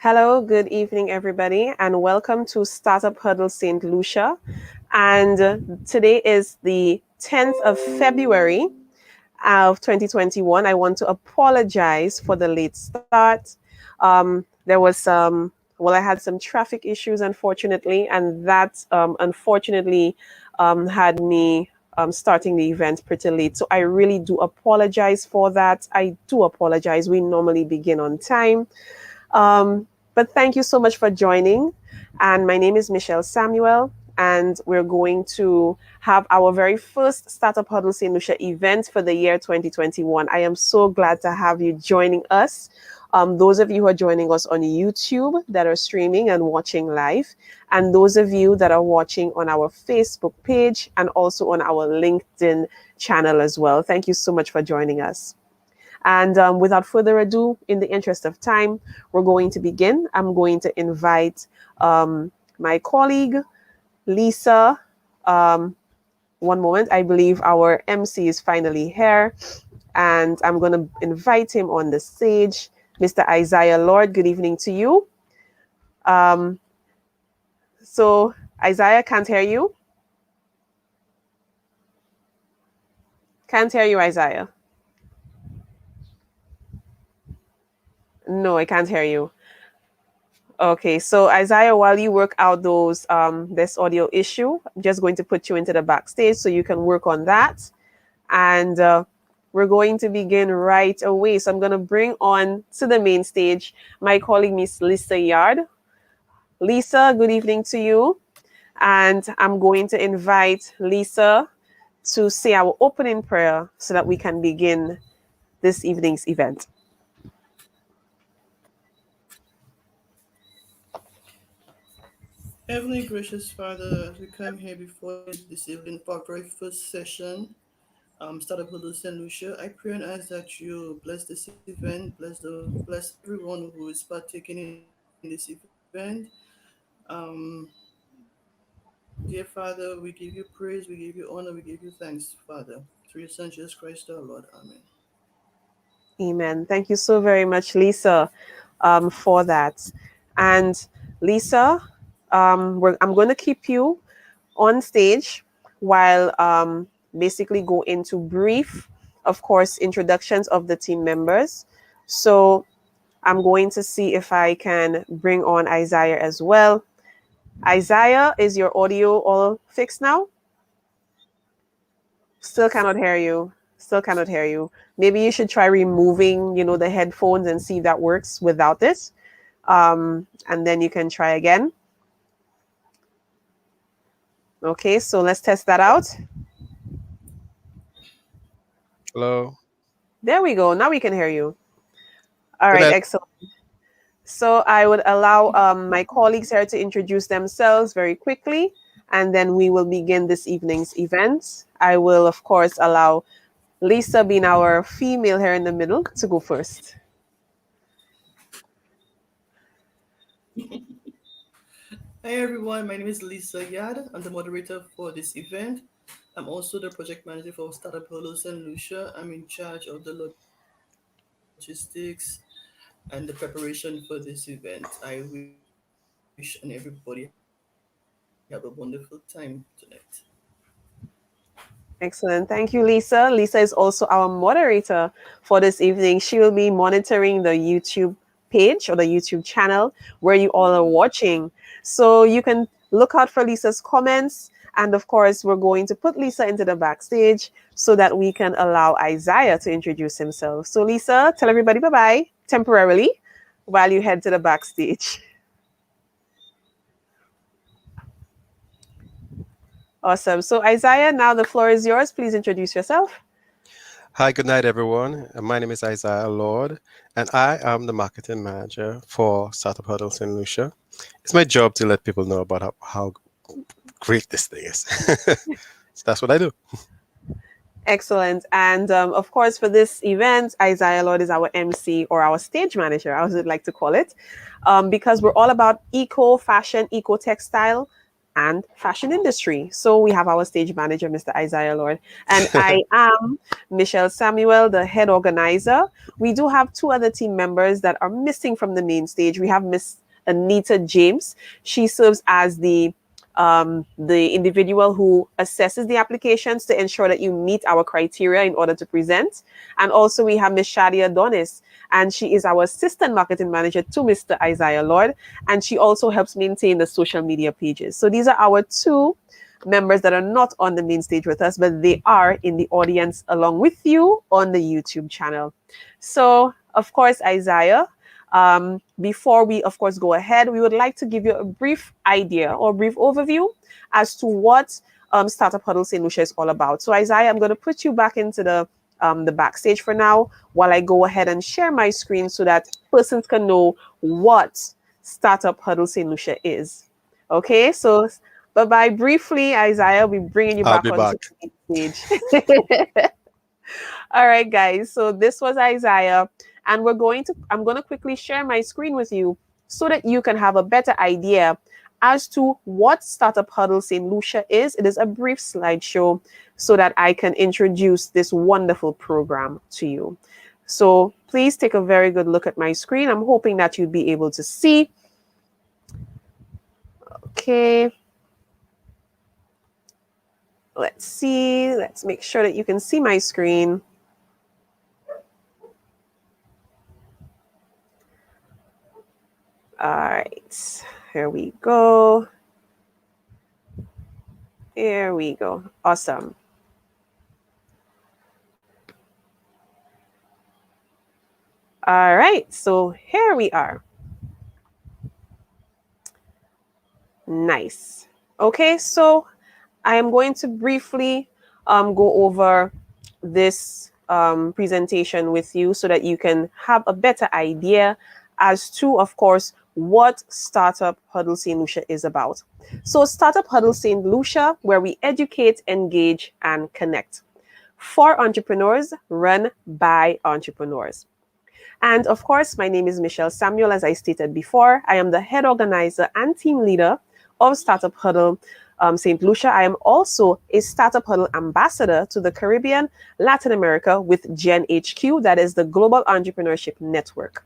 Hello, good evening, everybody, and welcome to Startup Huddle St. Lucia. And today is the 10th of February of 2021. I want to apologize for the late start. There was I had some traffic issues, unfortunately, and that unfortunately had me starting the event pretty late. So I really do apologize for that. I do apologize. We normally begin on time. But thank you so much for joining. And my name is Michelle Samuel, and we're going to have our very first Startup Huddle St. Lucia event for the year 2021. I am so glad to have you joining us. Those of you who are joining us on YouTube that are streaming and watching live, and those of you that are watching on our Facebook page and also on our LinkedIn channel as well. Thank you so much for joining us. And without further ado, in the interest of time, we're going to begin. I'm going to invite my colleague, Lisa. One moment, I believe our MC is finally here. And I'm going to invite him on the stage. Mr. Isaiah Lord, good evening to you. So Isaiah, can't hear you. Can't hear you, Isaiah. No, I can't hear you. Okay, so Isaiah, while you work out those this audio issue, I'm just going to put you into the backstage so you can work on that. And we're going to begin right away. So I'm going to bring on to the main stage my colleague, Miss Lisa Yard. Lisa, good evening to you. And I'm going to invite Lisa to say our opening prayer so that we can begin this evening's event. Heavenly gracious Father, as we come here before this evening for our very first session, Startup with Lucia and Lucia, I pray and ask that you bless this event, bless everyone who is partaking in this event. Dear Father, we give you praise, we give you honor, we give you thanks, Father. Through your Son Jesus Christ our Lord. Amen. Amen. Thank you so very much, Lisa, for that. And Lisa, I'm going to keep you on stage while basically go into brief, of course, introductions of the team members. So I'm going to see if I can bring on Isaiah as well. Isaiah, is your audio all fixed now? Still cannot hear you. Still cannot hear you. Maybe you should try removing, the headphones and see if that works without it. And then you can try again. Okay, so let's test that out. Hello. There we go. Now we can hear you. All right, excellent. So I would allow my colleagues here to introduce themselves very quickly, and then we will begin this evening's event. I will, of course, allow Lisa, being our female here in the middle, to go first. Hi everyone, my name is Lisa Yad. I'm the moderator for this event. I'm also the project manager for Startup Huddle and Lucia. I'm in charge of the logistics and the preparation for this event. I wish and everybody have a wonderful time tonight. Excellent. Thank you, Lisa. Lisa is also our moderator for this evening. She will be monitoring the YouTube page or the YouTube channel where you all are watching. So you can look out for Lisa's comments. And of course, we're going to put Lisa into the backstage so that we can allow Isaiah to introduce himself. So Lisa, tell everybody bye-bye temporarily while you head to the backstage. Awesome. So Isaiah, now the floor is yours. Please introduce yourself. Hi, good night, everyone. My name is Isaiah Lord, and I am the marketing manager for Startup Huddle in Lucia. It's my job to let people know about how great this thing is. So that's what I do. Excellent. And of course, for this event, Isaiah Lord is our MC or our stage manager, I would like to call it, because we're all about eco fashion, eco textile, and fashion industry. So we have our stage manager, Mr. Isaiah Lord, and I am Michelle Samuel, the head organizer. We do have two other team members that are missing from the main stage. We have Miss Anita James. She serves as the individual who assesses the applications to ensure that you meet our criteria in order to present. And also we have Miss Shadia Donis, and she is our assistant marketing manager to Mr. Isaiah Lord, and she also helps maintain the social media pages. So these are our two members that are not on the main stage with us, but they are in the audience along with you on the YouTube channel. So, of course, Isaiah, before we, of course, go ahead, we would like to give you a brief idea or brief overview as to what Startup Huddle St. Lucia is all about. So, Isaiah, I'm going to put you back into the backstage for now while I go ahead and share my screen so that persons can know what Startup Huddle St. Lucia is. Okay, so bye-bye. Briefly, Isaiah, we'll be bringing you I'll back be onto back. the stage. All right, guys. So this was Isaiah, and I'm going to quickly share my screen with you so that you can have a better idea as to what Startup Huddle St. Lucia is. It is a brief slideshow so that I can introduce this wonderful program to you. So please take a very good look at my screen. I'm hoping that you'd be able to see. Okay. Let's see. Let's make sure that you can see my screen. All right. Here we go. Here we go. Awesome. All right. So here we are. Nice. Okay. So I am going to briefly go over this presentation with you so that you can have a better idea as to, of course, what Startup Huddle St. Lucia is about. So Startup Huddle St. Lucia, where we educate, engage, and connect for entrepreneurs, run by entrepreneurs. And of course, my name is Michelle Samuel, as I stated before. I am the head organizer and team leader of Startup Huddle St. Lucia. I am also a Startup Huddle ambassador to the Caribbean, Latin America with Gen HQ, that is the Global Entrepreneurship Network.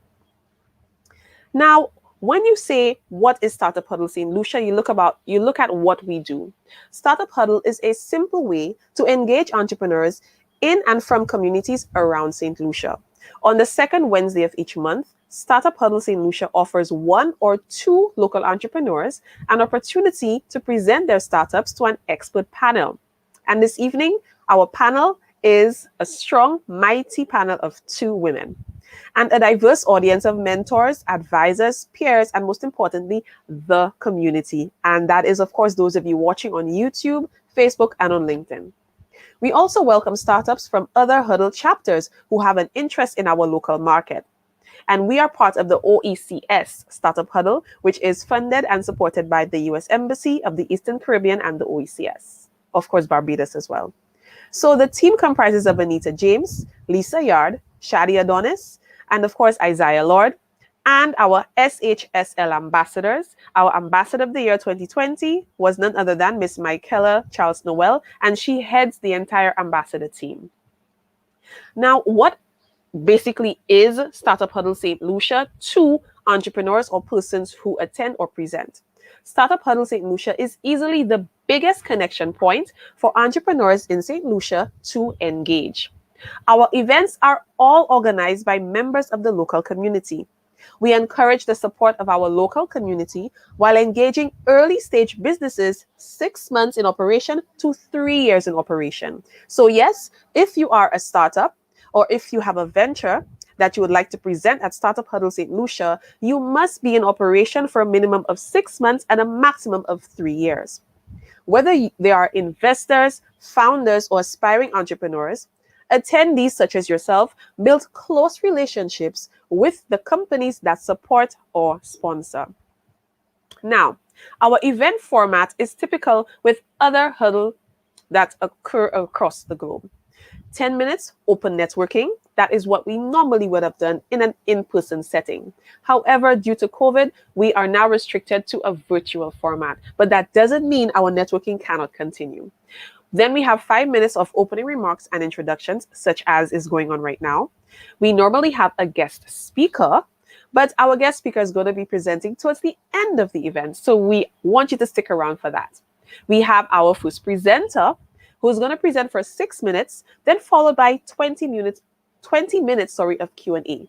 Now, when you say what is Startup Huddle St. Lucia, you look at what we do. Startup Huddle is a simple way to engage entrepreneurs in and from communities around St. Lucia. On the second Wednesday of each month, Startup Huddle St. Lucia offers one or two local entrepreneurs an opportunity to present their startups to an expert panel. And this evening, our panel is a strong, mighty panel of two women and a diverse audience of mentors, advisors, peers, and most importantly, the community. And that is, of course, those of you watching on YouTube, Facebook, and on LinkedIn. We also welcome startups from other Huddle chapters who have an interest in our local market. And we are part of the OECS Startup Huddle, which is funded and supported by the U.S. Embassy of the Eastern Caribbean and the OECS. Of course, Barbados as well. So the team comprises of Anita James, Lisa Yard, Shadia Adonis, and of course, Isaiah Lord, and our SHSL ambassadors. Our ambassador of the year 2020 was none other than Miss Michaela Charles Noel, and she heads the entire ambassador team. Now, what basically is Startup Huddle St. Lucia to entrepreneurs or persons who attend or present? Startup Huddle St. Lucia is easily the biggest connection point for entrepreneurs in St. Lucia to engage. Our events are all organized by members of the local community. We encourage the support of our local community while engaging early stage businesses 6 months in operation to 3 years in operation. So yes, if you are a startup or if you have a venture that you would like to present at Startup Huddle St. Lucia, you must be in operation for a minimum of 6 months and a maximum of 3 years. Whether they are investors, founders, or aspiring entrepreneurs, attendees such as yourself build close relationships with the companies that support or sponsor. Now, our event format is typical with other Huddle that occur across the globe. 10 minutes, open networking. That is what we normally would have done in an in-person setting. However, due to COVID, we are now restricted to a virtual format, but that doesn't mean our networking cannot continue. Then we have 5 minutes of opening remarks and introductions, such as is going on right now. We normally have a guest speaker, but our guest speaker is going to be presenting towards the end of the event. So we want you to stick around for that. We have our first presenter who's going to present for 6 minutes, then followed by 20 minutes of Q&A.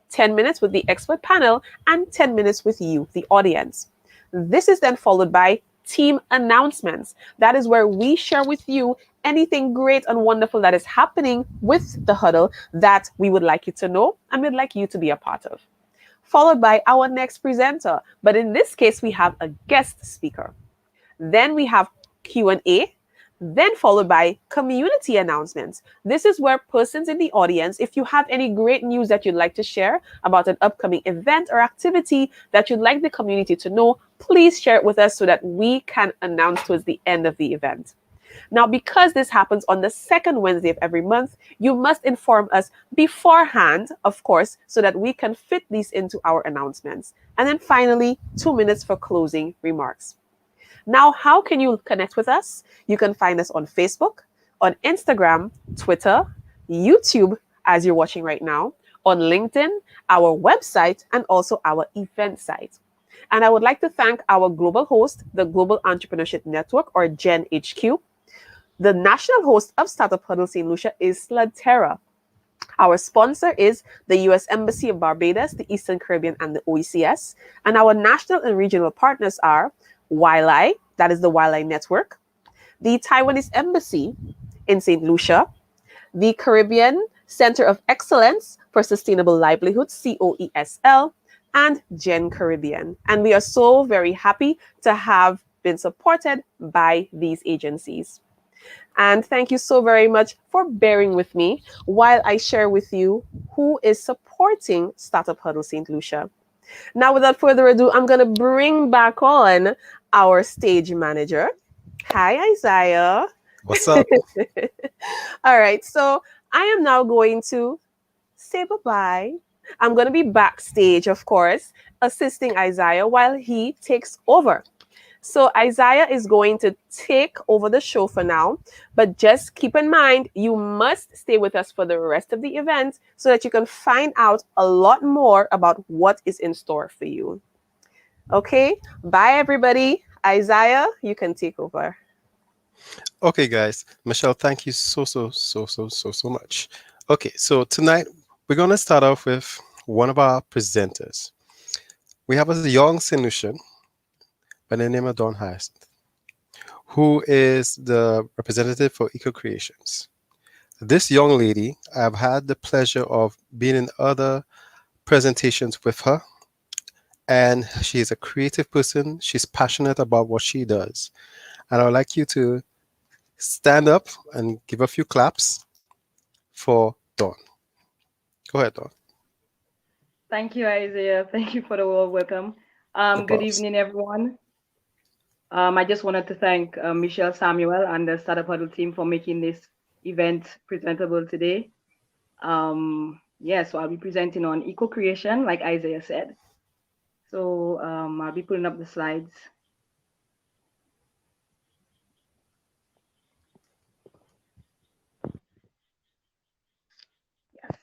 10 minutes with the expert panel and 10 minutes with you, the audience. This is then followed by team announcements. That is where we share with you anything great and wonderful that is happening with the huddle that we would like you to know and we'd like you to be a part of. Followed by our next presenter, but in this case we have a guest speaker. Then we have Q&A, then followed by community announcements. This is where persons in the audience, if you have any great news that you'd like to share about an upcoming event or activity that you'd like the community to know, please share it with us so that we can announce towards the end of the event. Now, because this happens on the second Wednesday of every month, you must inform us beforehand, of course, so that we can fit these into our announcements. And then finally, 2 minutes for closing remarks. Now, how can you connect with us? You can find us on Facebook, on Instagram, Twitter, YouTube, as you're watching right now, on LinkedIn, our website, and also our event site. And I would like to thank our global host, the Global Entrepreneurship Network, or Gen HQ. The national host of Startup Huddle St. Lucia is Sladterra. Our sponsor is the U.S. Embassy of Barbados, the Eastern Caribbean, and the OECS. And our national and regional partners are YLAI, that is the YLAI network, the Taiwanese Embassy in St. Lucia, the Caribbean Center of Excellence for Sustainable Livelihood, COESL, and Gen Caribbean. And we are so very happy to have been supported by these agencies. And thank you so very much for bearing with me while I share with you who is supporting Startup Huddle St. Lucia. Now, without further ado, I'm going to bring back on our stage manager. Hi, Isaiah. What's up? All right, so I am now going to say bye-bye. I'm going to be backstage, of course, assisting Isaiah while he takes over. So Isaiah is going to take over the show for now, but just keep in mind, you must stay with us for the rest of the event so that you can find out a lot more about what is in store for you. Okay, bye everybody. Isaiah, you can take over. Okay, guys. Michelle, thank you so much. Okay, so tonight we're going to start off with one of our presenters. We have a young St. Lucian by the name of Dawna Hyacinth, who is the representative for EcoCreationz. This young lady, I've had the pleasure of being in other presentations with her, and she's a creative person. She's passionate about what she does. And I would like you to stand up and give a few claps for Dawn. Go ahead, Dawn. Thank you, Isaiah. Thank you for the warm welcome. Good evening, everyone. I just wanted to thank Michelle Samuel and the Startup Huddle team for making this event presentable today. So I'll be presenting on eco-creation, like Isaiah said. So I'll be putting up the slides. Yes.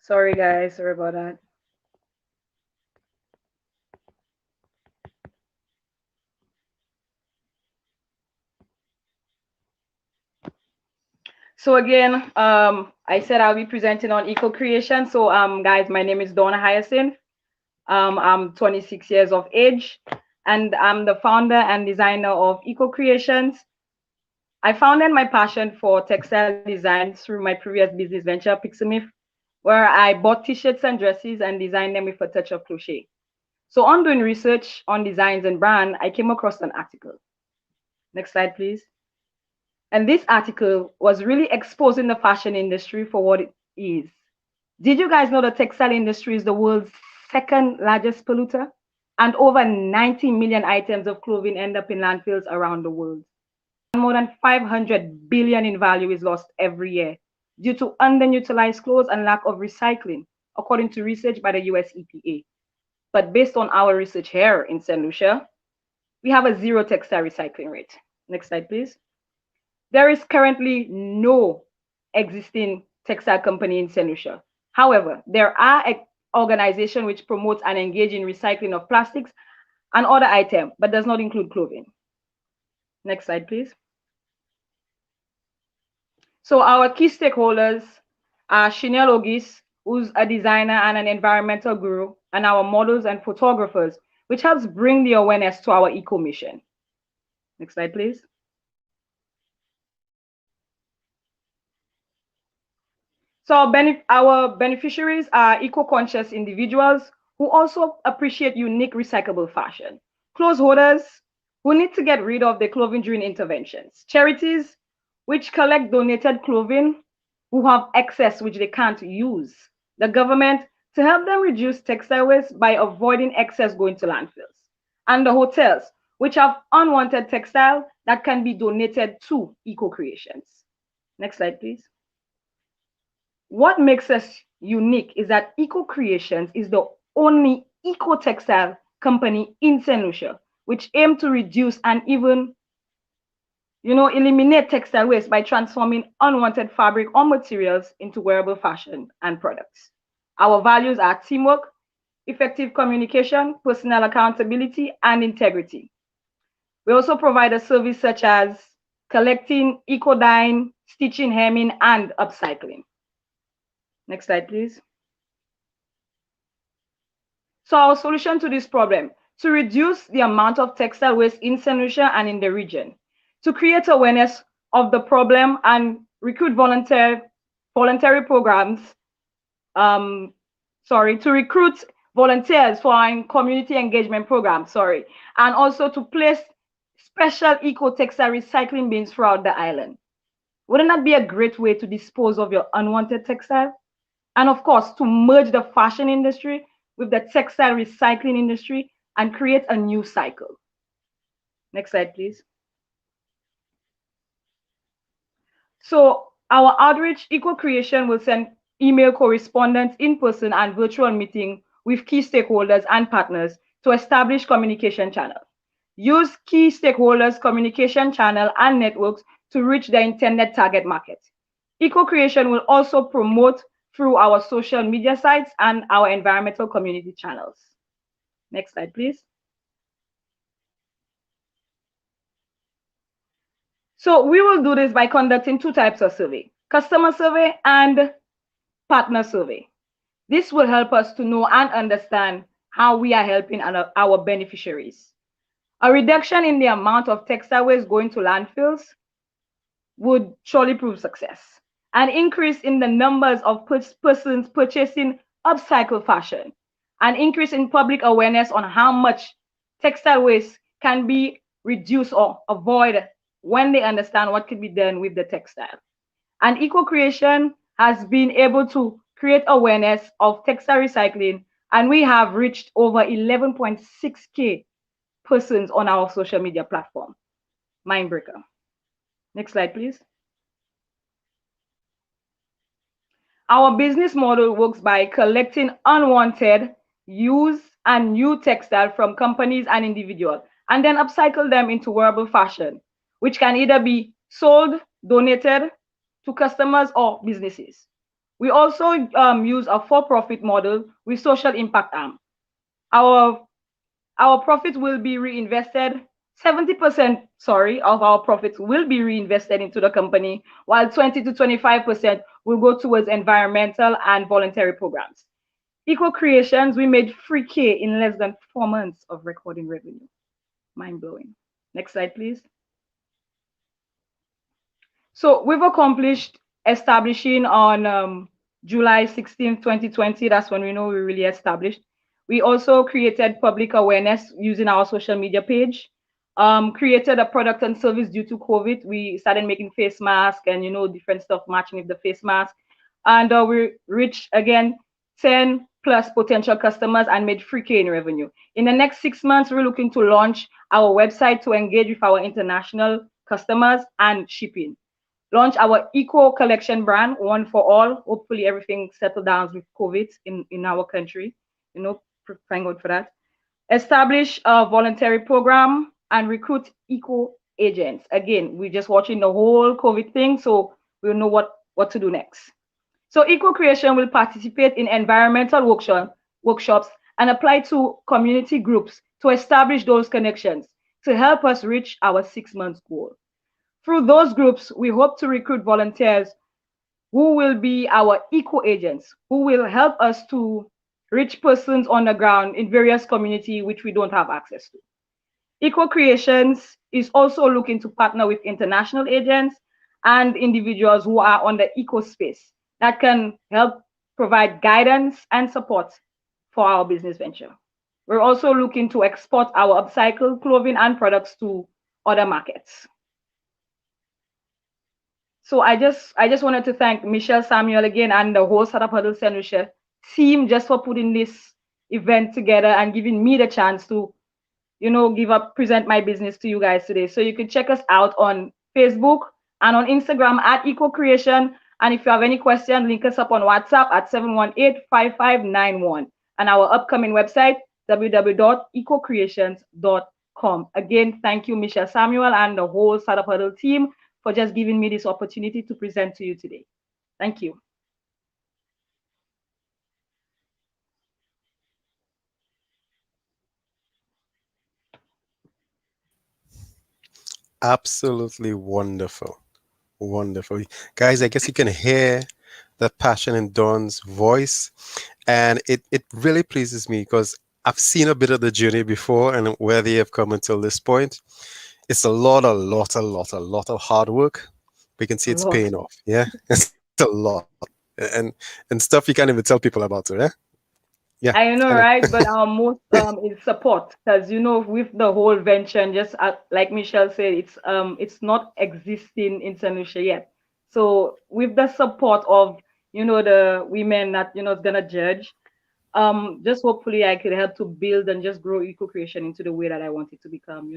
Sorry, guys. Sorry about that. So again, I said I'll be presenting on eco-creation. So guys, my name is Dawna Hyacinth. I'm 26 years of age, and I'm the founder and designer of EcoCreationz. I founded my passion for textile design through my previous business venture, Pixamith, where I bought t-shirts and dresses and designed them with a touch of crochet. So on doing research on designs and brand, I came across an article. Next slide, please. And this article was really exposing the fashion industry for what it is. Did you guys know the textile industry is the world's second largest polluter? And over 90 million items of clothing end up in landfills around the world. And more than 500 billion in value is lost every year due to underutilized clothes and lack of recycling, according to research by the US EPA. But based on our research here in St. Lucia, we have a zero textile recycling rate. Next slide, please. There is currently no existing textile company in St. Lucia. However, there are organizations which promote and engage in recycling of plastics and other items, but does not include clothing. Next slide, please. So our key stakeholders are Chanel Ogis, who's a designer and an environmental guru, and our models and photographers, which helps bring the awareness to our eco mission. Next slide, please. So our beneficiaries are eco-conscious individuals who also appreciate unique recyclable fashion, clothes holders who need to get rid of their clothing during interventions, charities which collect donated clothing who have excess which they can't use, the government to help them reduce textile waste by avoiding excess going to landfills, and the hotels which have unwanted textile that can be donated to EcoCreationz. Next slide, please. What makes us unique is that EcoCreationz is the only eco-textile company in St. Lucia, which aim to reduce and even, eliminate textile waste by transforming unwanted fabric or materials into wearable fashion and products. Our values are teamwork, effective communication, personal accountability, and integrity. We also provide a service such as collecting, eco-dyeing, stitching, hemming, and upcycling. Next slide, please. So our solution to this problem, to reduce the amount of textile waste in St. Lucia and in the region, to create awareness of the problem and recruit voluntary programs, to recruit volunteers for our community engagement program, and also to place special eco-textile recycling bins throughout the island. Wouldn't that be a great way to dispose of your unwanted textile? And of course, to merge the fashion industry with the textile recycling industry and create a new cycle. Next slide, please. So our outreach, EcoCreation will send email correspondence, in-person and virtual meeting with key stakeholders and partners to establish communication channel. Use key stakeholders, communication channel and networks to reach the intended target market. EcoCreation will also promote through our social media sites and our environmental community channels. Next slide, please. So we will do this by conducting two types of survey, customer survey and partner survey. This will help us to know and understand how we are helping our beneficiaries. A reduction in the amount of textile waste going to landfills would surely prove success. An increase in the numbers of persons purchasing upcycled fashion, an increase in public awareness on how much textile waste can be reduced or avoided when they understand what could be done with the textile. And EcoCreation has been able to create awareness of textile recycling, and we have reached over 11.6K persons on our social media platform. Mindbreaker. Next slide, please. Our business model works by collecting unwanted, used, and new textile from companies and individuals, and then upcycle them into wearable fashion, which can either be sold, donated to customers or businesses. We also use a for-profit model with social impact arm. Our profit will be reinvested. 70% of our profits will be reinvested into the company, while 20 to 25% will go towards environmental and voluntary programs. EcoCreationz, we made 3K in less than 4 months of recording revenue. Mind-blowing. Next slide, please. So we've accomplished establishing on July 16, 2020. That's when we know we really established. We also created public awareness using our social media page. Created a product and service due to COVID. We started making face masks and different stuff matching with the face mask. and we reached again 10 plus potential customers and made 3K in revenue. In the next 6 months, we're looking to launch our website to engage with our international customers and shipping. Launch our eco collection brand, one for all. Hopefully everything settled down with COVID in our country. Thank God for that. Establish a voluntary program and recruit eco agents. Again, we're just watching the whole COVID thing, so we'll know what to do next. So EcoCreation will participate in environmental workshops and apply to community groups to establish those connections to help us reach our 6 months goal. Through those groups, we hope to recruit volunteers who will be our eco agents, who will help us to reach persons on the ground in various communities which we don't have access to. EcoCreationz is also looking to partner with international agents and individuals who are on the eco space that can help provide guidance and support for our business venture. We're also looking to export our upcycled clothing and products to other markets. So I just wanted to thank Michelle Samuel again and the whole Startup Huddle St. Lucia team just for putting this event together and giving me the chance to, present my business to you guys today. So you can check us out on Facebook and on Instagram at EcoCreation. And if you have any questions, link us up on WhatsApp at 718-5591 and our upcoming website, www.ecocreationz.com. Again, thank you, Michelle Samuel and the whole Startup Huddle team for just giving me this opportunity to present to you today. Thank you. Absolutely wonderful. Wonderful. Guys, I guess you can hear the passion in Dawn's voice. And it really pleases me because I've seen a bit of the journey before and where they have come until this point. It's a lot of hard work. We can see it's paying off. Yeah, it's a lot. And stuff you can't even tell people about it. Yeah. I know, right? But our most is support, because with the whole venture, and just like Michelle said, it's not existing in St. Lucia yet. So with the support of the women that is gonna judge, just hopefully I could help to build and just grow EcoCreation into the way that I want it to become.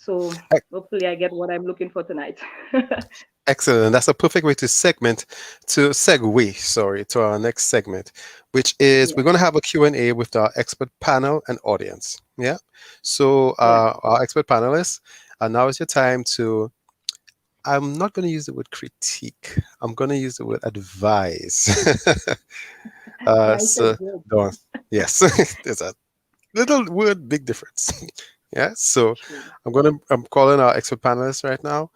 So hopefully I get what I'm looking for tonight. Excellent. That's a perfect way to segue to our next segment, which is we're going to have a Q&A with our expert panel and audience. Yeah. So our expert panelists, now is your time to, I'm not going to use the word critique. I'm going to use the word advise. So, Dawn, yes, there's a little word, big difference. Yeah. So I'm calling our expert panelists right now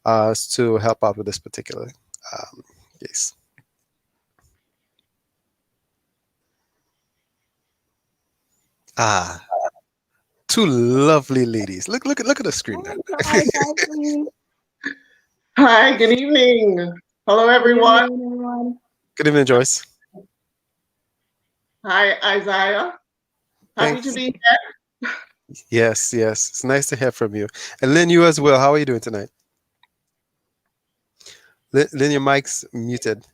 to help out with this particular case. Two lovely ladies. Look at the screen. Hi, good evening. Hello, everyone. Good evening, Joyce. Hi, Isaiah. Happy to be here. Yes. It's nice to hear from you. And Lyn, you as well. How are you doing tonight? Lyn, your mic's muted.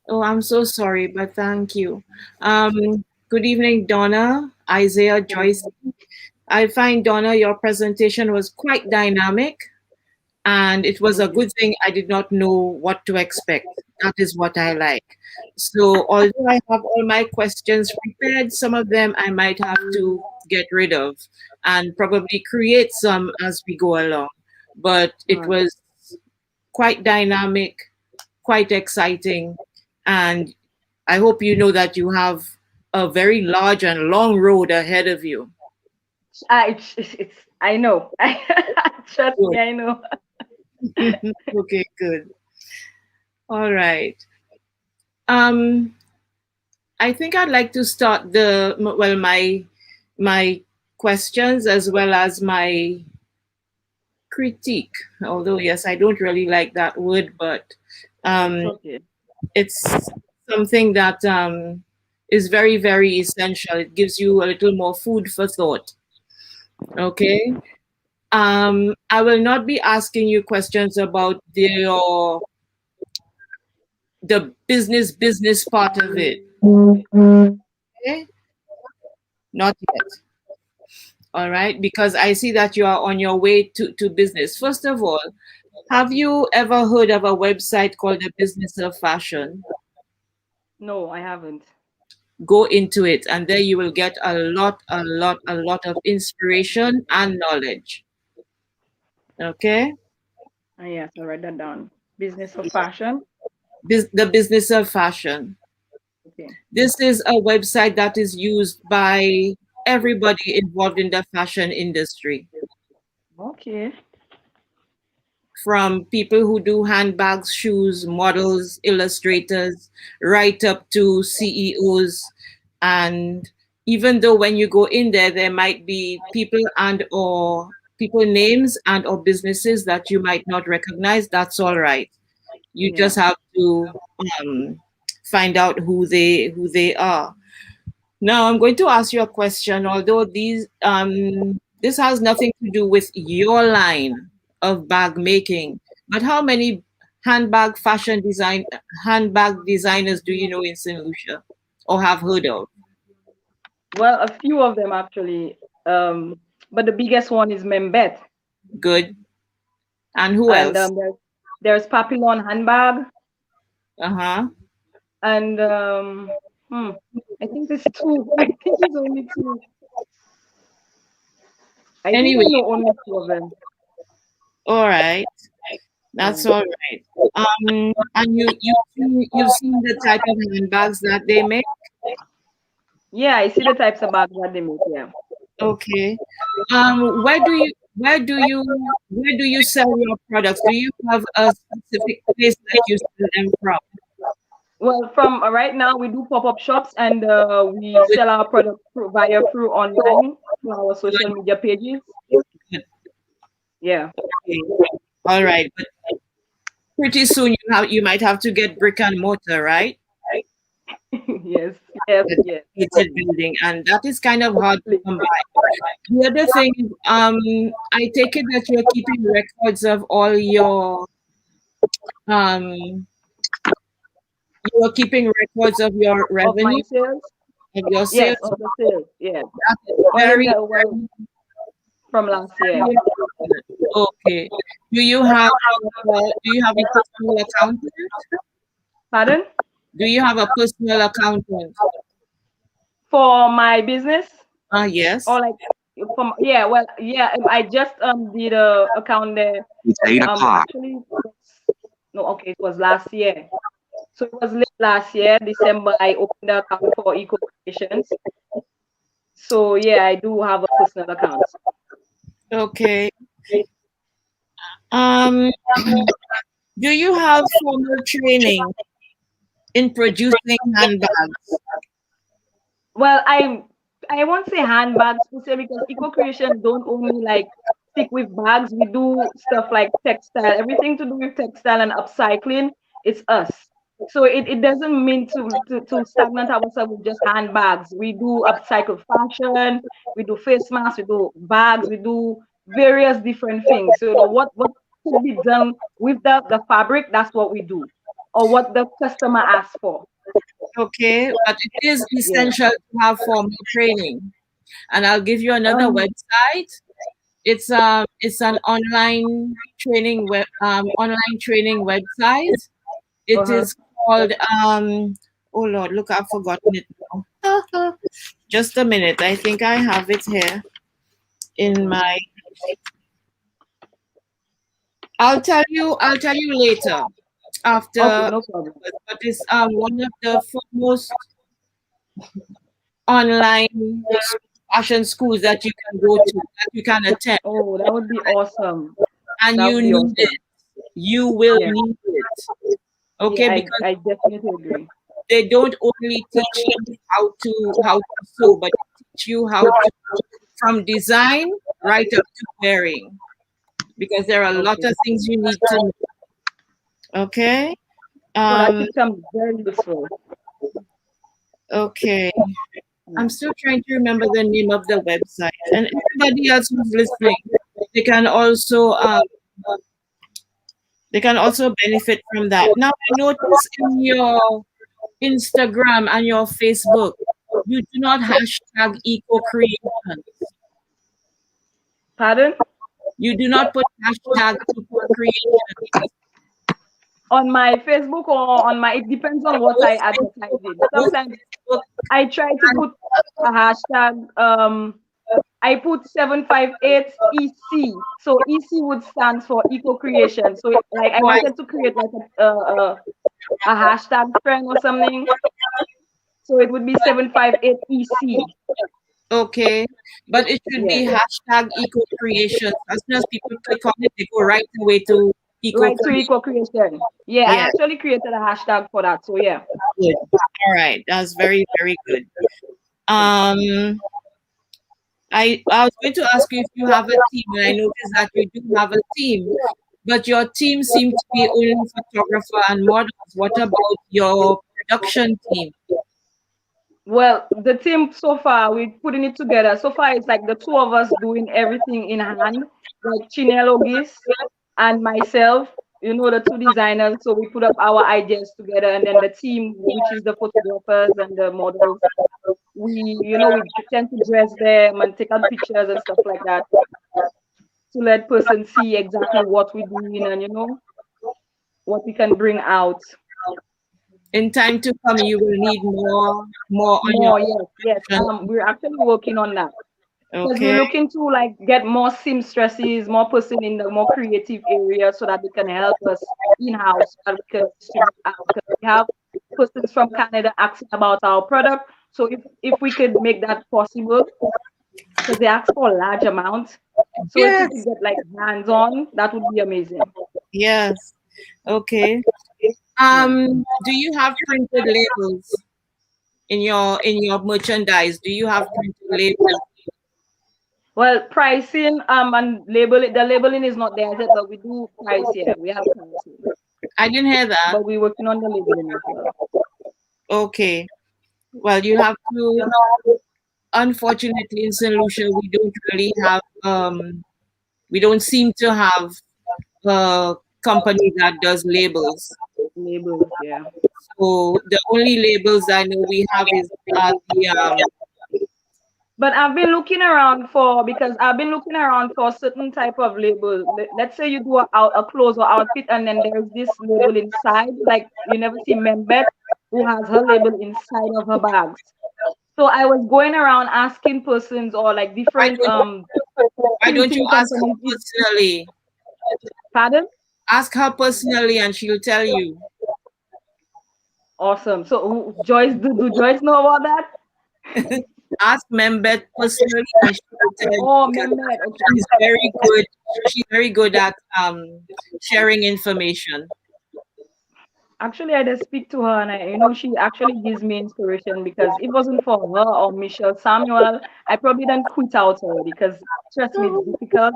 Oh, I'm so sorry, but thank you. Good evening, Dawna, Isaiah, Joycie. I find, Dawna, your presentation was quite dynamic, and it was a good thing I did not know what to expect. That is what I like. So although I have all my questions prepared, some of them I might have to get rid of and probably create some as we go along. But it was quite dynamic, quite exciting. And I hope you know that you have a very large and long road ahead of you. I know. Trust me, I know. Okay, good. All right. I think I'd like to start my questions as well as my critique. Although, yes, I don't really like that word, but it's something that is very, very essential. It gives you a little more food for thought. Okay. I will not be asking you questions about the business part of it. Okay? Not yet. All right, because I see that you are on your way to business. First of all, have you ever heard of a website called the Business of Fashion? No, I haven't. Go into it, and there you will get a lot of inspiration and knowledge. Okay? Yes, I'll write that down. Business of fashion. The Business of Fashion. Okay. This is a website that is used by everybody involved in the fashion industry, Okay. from people who do handbags, shoes, models, illustrators, right up to CEOs. And even though when you go in there, there might be people names and or businesses that you might not recognize, that's all right. You Yeah. just have to find out who they are. Now I'm going to ask you a question, although this has nothing to do with your line of bag making, but how many handbag designers do you know in St. Lucia or have heard of? Well, a few of them actually. But the biggest one is Membet. Good. And who And else? there's Papillon handbag. Uh-huh. And I think there's two. I think there's only two. I think Anyway. I know only two of them. All right. That's all right. And you've seen the type of handbags that they make? Yeah, I see the types of bags that they make, yeah. Okay. Where do you sell your products? Do you have a specific place that you sell them from? Well, from right now we do pop-up shops, and we sell our product through online, through our social media pages. Yeah. Okay. All right. But pretty soon you might have to get brick and mortar, right? Yes. It's a building, and that is kind of hard to come by. The other thing, I take it that you're keeping records of all your you are keeping records of your revenue, of my sales, of your sales. yes, of the sales, yeah. Very, from last year. Okay. Do you have a personal accountant? Pardon? Do you have a personal accountant? For my business? Yes. Or like I just did a account there. It's 8 o'clock. Actually, it was last year. So it was late last year, December, I opened the account for EcoCreationz. So yeah, I do have a personal account. Okay. Do you have formal training in producing handbags? Well, I won't say handbags per se, because EcoCreationz don't only like stick with bags. We do stuff like textile, everything to do with textile and upcycling. It's us. So it doesn't mean to stagnate ourselves with just handbags. We do upcycled fashion, we do face masks, we do bags, we do various different things. So what could be done with the fabric, that's what we do, or what the customer asks for. Okay, but it is essential to have formal training. And I'll give you another website. It's an online training website. It is called oh Lord, look, I've forgotten it now. Just a minute. I think I have it here in my. I'll tell you later after. Okay, no problem. But it's one of the foremost online fashion schools that you can go to, that you can attend. Oh, that would be awesome. And you need it. You will need it. Okay, because I definitely agree. They don't only teach you how to sew, but they teach you how to, from design right up to wearing, because there are a lot of things you need to know. Okay. That becomes very useful. Okay. I'm still trying to remember the name of the website, and everybody else who's listening, they can also benefit from that. Now, I notice in your Instagram and your Facebook, you do not hashtag EcoCreationz. Pardon? You do not put hashtag EcoCreationz. On my Facebook or on my, it depends on what I advertise it. Sometimes I try to put a hashtag, I put 758 EC. So EC would stand for eco-creation. So like I wanted to create like a hashtag trend or something. So it would be 758 EC. Okay, but it should be hashtag EcoCreationz. As soon as people click on it, they go right away to Right to eco-creation. Yeah, I Yeah. actually created a hashtag for that. So yeah. Good. All right, that's very, very good. I was going to ask you if you have a team, and I noticed that you do have a team, but your team seems to be only photographer and models. What about your production team? Well, the team so far, we're putting it together. So far, it's like the two of us doing everything in hand, like Chinelogis and myself, you know, the two designers. So we put up our ideas together, and then the team, which is the photographers and the models, we tend to dress them and take out pictures and stuff like that to let person see exactly what we're doing and, you know, what we can bring out. In time to come, you will need more on your. Yes. We're actually working on that. Because we're looking to like get more seamstresses, more person in the more creative area so that they can help us in-house so that we can distribute out. Because we have persons from Canada asking about our product. So if we could make that possible, because they ask for a large amount. So if we could get like hands-on, that would be amazing. Yes. Okay. Do you have printed labels in your merchandise? Do you have printed labels? Well, pricing and labeling, the labeling is not there yet, but we do price here. We have pricing. I didn't hear that. But we're working on the labeling as well. Okay. Well, you have to. Unfortunately, in St. Lucia, we don't really have. We don't seem to have a company that does labels. Labels, yeah. So the only labels I know we have is But I've been looking around for a certain type of label. Let's say you do a clothes or outfit, and then there's this label inside. Like you never see Membet, who has her label inside of her bags. So I was going around asking persons or like different Why don't you ask her personally? Pardon? Ask her personally, and she'll tell you. Awesome. So Joyce, do Joyce know about that? Ask Membet personally, and she will tell you. Oh, Membet. Okay. She's very good. She's very good at sharing information. Actually, I just speak to her, and she actually gives me inspiration, because if it wasn't for her or Michelle Samuel, I probably done quit out already, because trust me, it's difficult.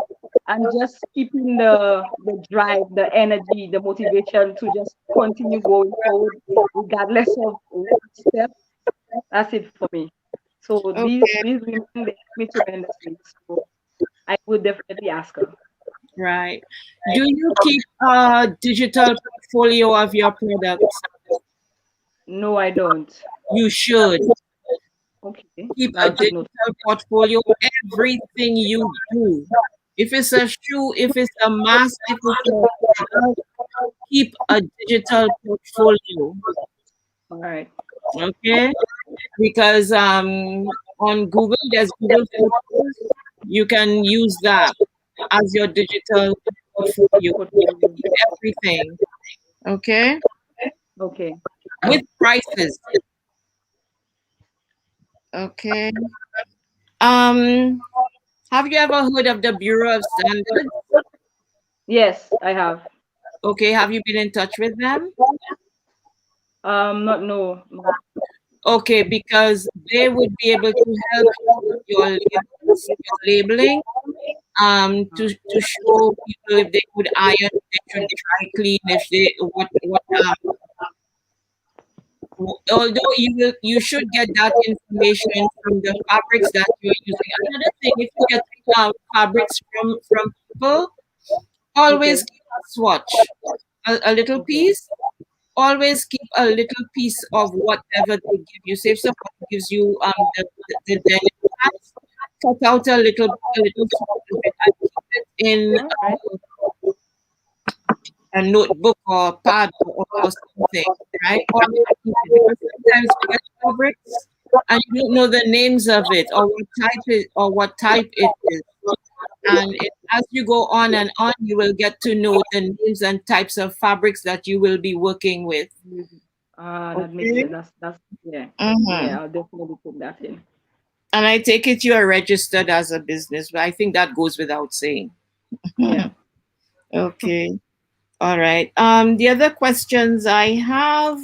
And just keeping the drive, the energy, the motivation to just continue going forward, regardless of what step. That's it for me. So these women, they help me tremendously. So I would definitely ask her. Right. Do you keep a digital portfolio of your products? No, I don't. You should. Okay. Keep a digital portfolio of everything you do. If it's a shoe, if it's a mask, if it's a keep a digital portfolio. All right. Okay. Because on Google, there's Google Photos. You can use that as your digital portfolio. Everything. Okay. Okay. With prices. Okay. Have you ever heard of the Bureau of Standards? Yes, I have. Okay. Have you been in touch with them? No. Okay, because they would be able to help you with your labels, your labeling, to show people if they could iron, if they should dry clean, if they although you should get that information from the fabrics that you're using. Another thing, if you get fabrics from people, always Okay. keep a swatch, a little Okay. piece. Always keep a little piece of whatever they give you. Say if somebody gives you the denim pants, cut out a little small bit and keep it in All right. a notebook or pad or something, right? Always keep it because sometimes we get fabrics and you don't know the names of it or what type it is. And as you go on and on, you will get to know the names and types of fabrics that you will be working with. That makes Okay. sense. That's yeah. Mm-hmm. Yeah, I'll definitely put that in. And I take it you are registered as a business, but I think that goes without saying. Yeah. Okay. All right. The other questions I have,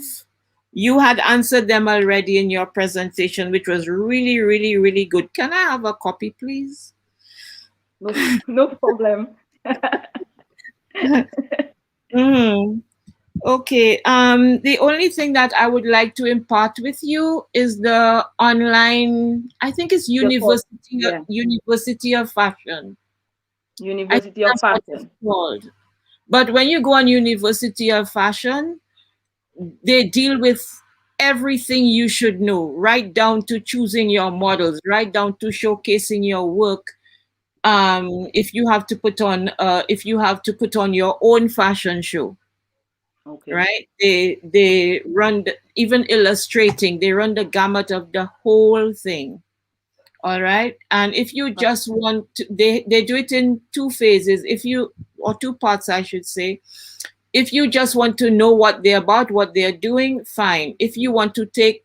you had answered them already in your presentation, which was really, really, really good. Can I have a copy, please? No problem. Mm. Okay. The only thing that I would like to impart with you is the online, I think it's The course. Yeah. University of Fashion. I think University of that's what it's Fashion. called. But when you go on University of Fashion, they deal with everything you should know, right down to choosing your models, right down to showcasing your work. If you have to put on your own fashion show, Okay. right? They run even illustrating. They run the gamut of the whole thing. All right. And if you just want to, they do it in two phases. Or two parts, I should say. If you just want to know what they're about, what they're doing, fine. If you want to take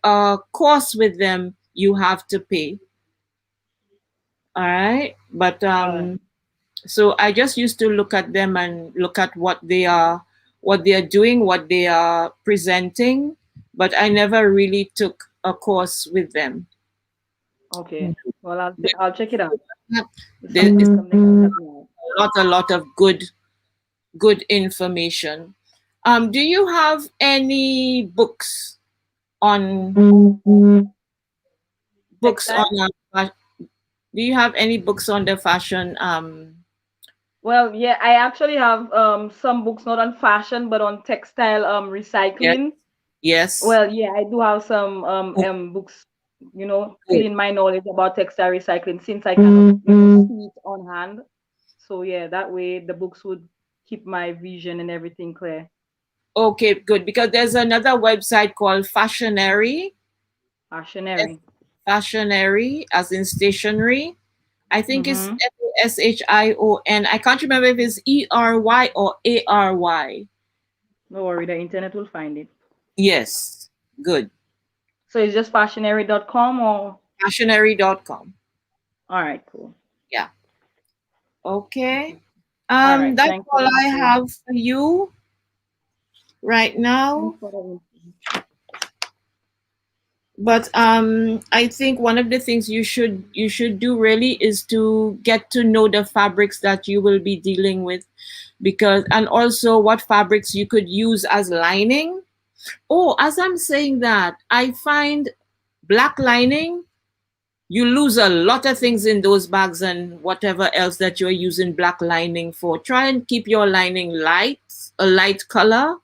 a course with them, you have to pay. All right. But All right. so I just used to look at them and look at what they are doing, what they are presenting, but I never really took a course with them. Okay. Well, I'll check it out. It's There is something I'll check out. a lot of good information. Do you have any books on Textile? do you have any books on the fashion? Well, yeah, I actually have some books not on fashion but on textile Yes. recycling. Yes. Well, yeah, I do have some books, Good. filling my knowledge about textile recycling since I cannot see it on hand. So yeah, that way the books would keep my vision and everything clear. Okay, good. Because there's another website called Fashionary. Fashionary. Fashionary, as in stationery. I think it's Mm-hmm. SHION. I can't remember if it's ERY or ARY. No worry, the internet will find it. Yes. Good. So it's just fashionary.com or Fashionary.com. all right, cool. Yeah. Okay. All right. That's Thanks all for I have for you right now. the But I think one of the things you should do really is to get to know the fabrics that you will be dealing with, and also what fabrics you could use as lining. Oh, as I'm saying that, I find black lining, you lose a lot of things in those bags and whatever else that you're using black lining for. Try and keep your lining a light color,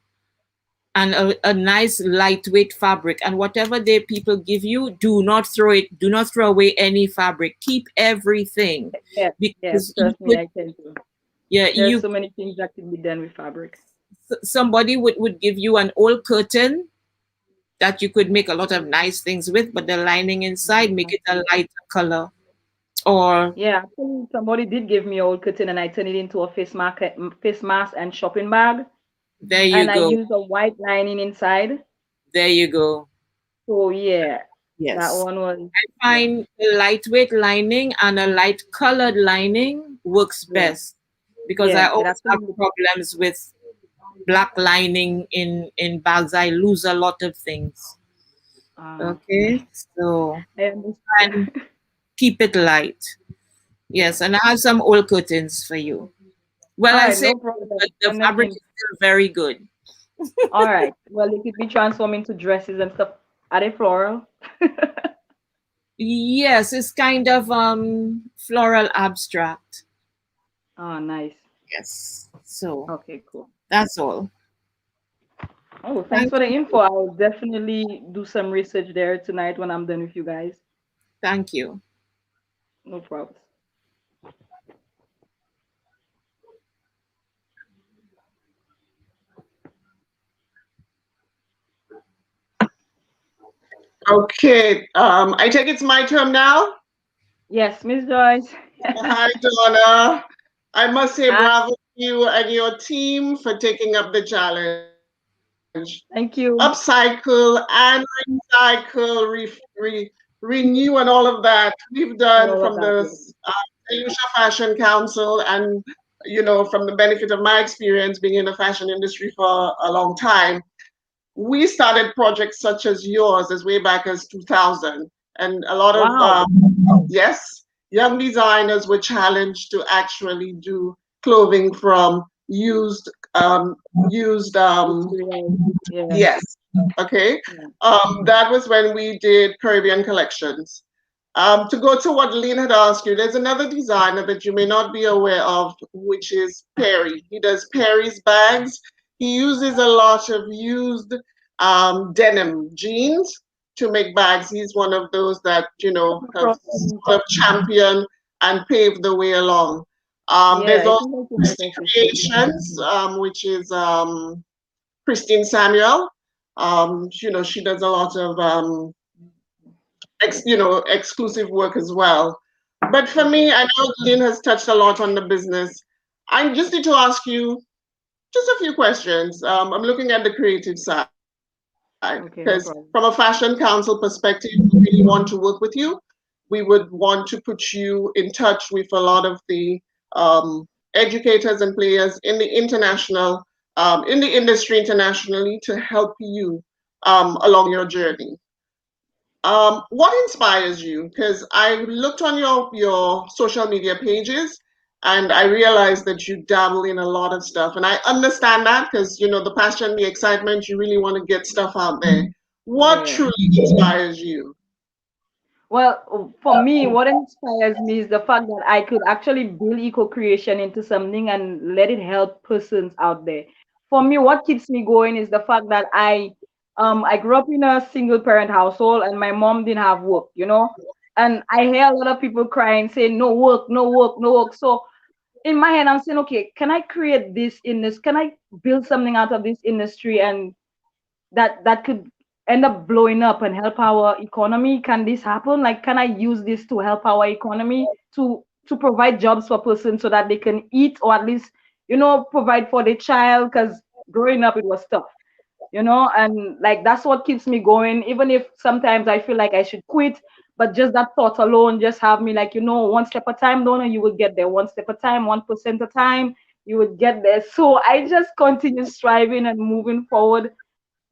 and a nice lightweight fabric. And whatever people give you, do not throw away any fabric. Keep everything. yes, Because trust me, I tend to. yeah, There's so many things that can be done with fabric. somebody would give you an old curtain that you could make a lot of nice things with, but the lining inside, make it a lighter color. Or yeah, actually, somebody did give me an old curtain and I turned it into a face mask and shopping bag. there you And I go. used a white lining inside. There you go. So yeah, Yes. that one was. I find a lightweight lining and a light colored lining works best, because I always have problems with black lining in bags. I lose a lot of things. Okay, so and keep it light. Yes, and I have some old curtains for you. Well, I say the fabric is still very good. All right. Well, it could be transformed into dresses and stuff. Are they floral? Yes, it's kind of floral abstract. Oh, nice. Yes. So Okay, cool. that's all. Oh, thanks Thank for the you. info. I'll definitely do some research there tonight when I'm done with you guys. Thank you. No problem. Okay, I take it's my turn now. Yes, Miss Joyce. Hi, Dawna. I must say Hi, bravo to you and your team for taking up the challenge. thank you. Upcycle and recycle, renew, and all of that. We've And done all of from that, the yes. Lucia Fashion Council, and from the benefit of my experience being in the fashion industry for a long time, we started projects such as yours as way back as 2000, and a lot of Wow. yes, young designers were challenged to actually do clothing from used Materials. Yeah. yes, okay. Yeah. That was when we did Caribbean collections. To go to what Lynn had asked you, there's another designer that you may not be aware of, which is Perry. He does Perry's bags. He uses a lot of used denim jeans to make bags. He's one of those that, No have problem. sort of championed and paved the way along. Yeah, There's I also think I can make access to it. EcoCreationz, which is Christine Samuel. She does a lot of exclusive work as well. But for me, Okay. I know Lynn has touched a lot on the business. I just need to ask you just a few questions. I'm looking at the creative side Okay, because no problem. from a fashion council perspective, we really want to work with you. We would want to put you in touch with a lot of the educators and players in the in the industry internationally to help you along your journey. What inspires you? Because I looked on your social media pages and I realized that you dabble in a lot of stuff. And I understand that because, the passion, the excitement, you really want to get stuff out there. What Yeah. truly inspires you? Well, for me, what inspires me is the fact that I could actually build eco creation into something and let it help persons out there. For me, what keeps me going is the fact that I grew up in a single parent household and my mom didn't have work. And I hear a lot of people crying saying no work, no work, no work. So in my head, I'm saying, okay, can I create this in this? Can I build something out of this industry and that could end up blowing up and help our economy? Can this happen? Like, can I use this to help our economy to provide jobs for persons so that they can eat or at least provide for their child? Because growing up it was tough. And like that's what keeps me going, even if sometimes I feel like I should quit. But just that thought alone just have me like, one step at a time, Donna, you will get there. One step at a time, 1% at a time, you would get there. So I just continue striving and moving forward,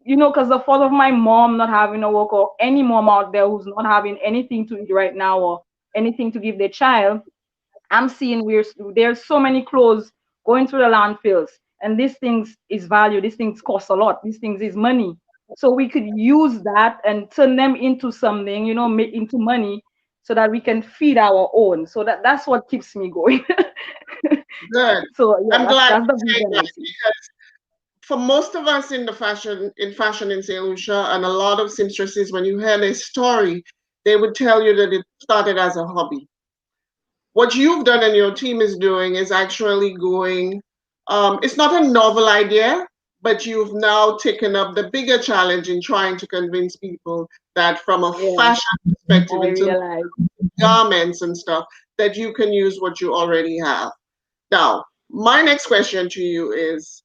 because the thought of my mom not having a work, or any mom out there who's not having anything to eat right now or anything to give their child, I'm seeing there's so many clothes going through the landfills, and these things is value. These things cost a lot. These things is money. So we could use that and turn them into something, make into money, so that we can feed our own. So that's what keeps me going. Good. So yeah, I'm that's glad that's the you say vision that I see. because for most of us in the fashion in St. Lucia and a lot of seamstresses, when you hear their story, they would tell you that it started as a hobby. What you've done and your team is doing is actually going, it's not a novel idea, but you've now taken up the bigger challenge in trying to convince people that from a Yeah, fashion perspective, I in terms realize. of garments and stuff, that you can use what you already have. Now, my next question to you is,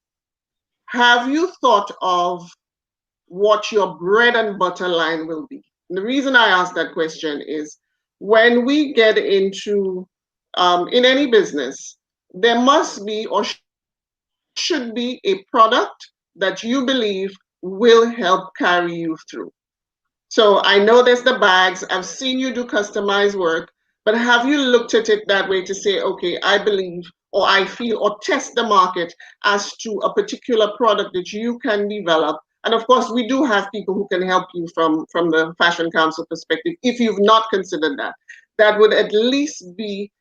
have you thought of what your bread and butter line will be? And the reason I ask that question is when we get into in any business, there must be or should be a product that you believe will help carry you through. So I know there's the bags. I've seen you do customized work, but have you looked at it that way to say, okay, I believe or I feel or test the market as to a particular product that you can develop And of course, we do have people who can help you from the Fashion Council perspective. If you've not considered that, that would at least be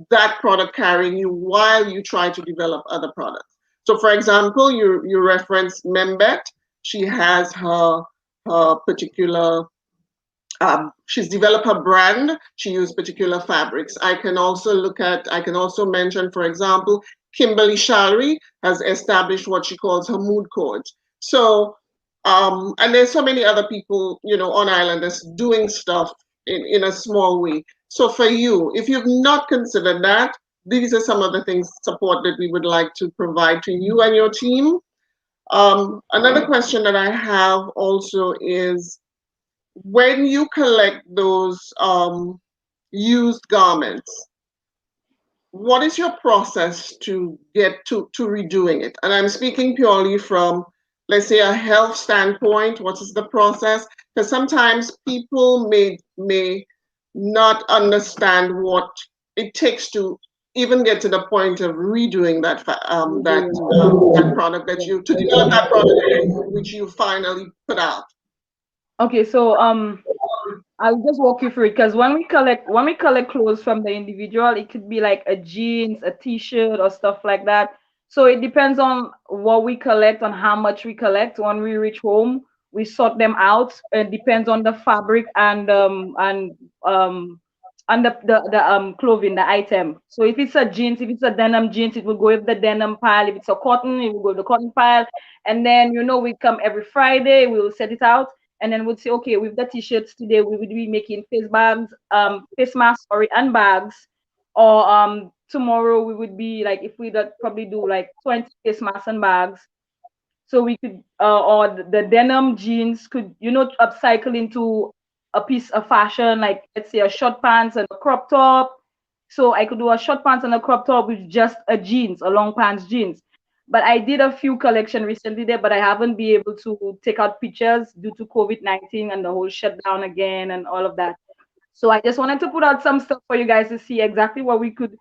that product carrying you while you try to develop other products. So for example, you referenced Membet. She has her particular, she's developed her brand. She used particular fabrics. I can also mention, for example, Kimberly Shalry has established what she calls her mood codes. So, and there's so many other people, on island that's doing stuff in a small way. So for you, if you've not considered that, these are some of the things, support that we would like to provide to you and your team. Another question that I have also is, when you collect those used garments, what is your process to get to redoing it? And I'm speaking purely from, let's say, a health standpoint. What is the process? Because sometimes people may not understand what it takes to even get to the point of redoing that product to develop that product which you finally put out. Okay, so I'll just walk you through it, because when we collect clothes from the individual, it could be like a jeans, a t-shirt, or stuff like that. So it depends on what we collect, on how much we collect. When we reach home, we sort them out. It depends on the fabric and the clothing, the item. So if it's a jeans, if it's a denim jeans, it will go with the denim pile. If it's a cotton, it will go with the cotton pile. And then we come every Friday, we will set it out. And then we'd say, okay, with the t-shirts today, we would be making face masks, and bags. Or tomorrow we would be like, if we probably do like 20 face masks and bags. So we could, or the denim jeans could, upcycle into a piece of fashion, like let's say a short pants and a crop top. So I could do a short pants and a crop top with just a jeans, a long pants jeans. But I did a few collection recently there, but I haven't been able to take out pictures due to COVID-19 and the whole shutdown again and all of that. So I just wanted to put out some stuff for you guys to see exactly what we could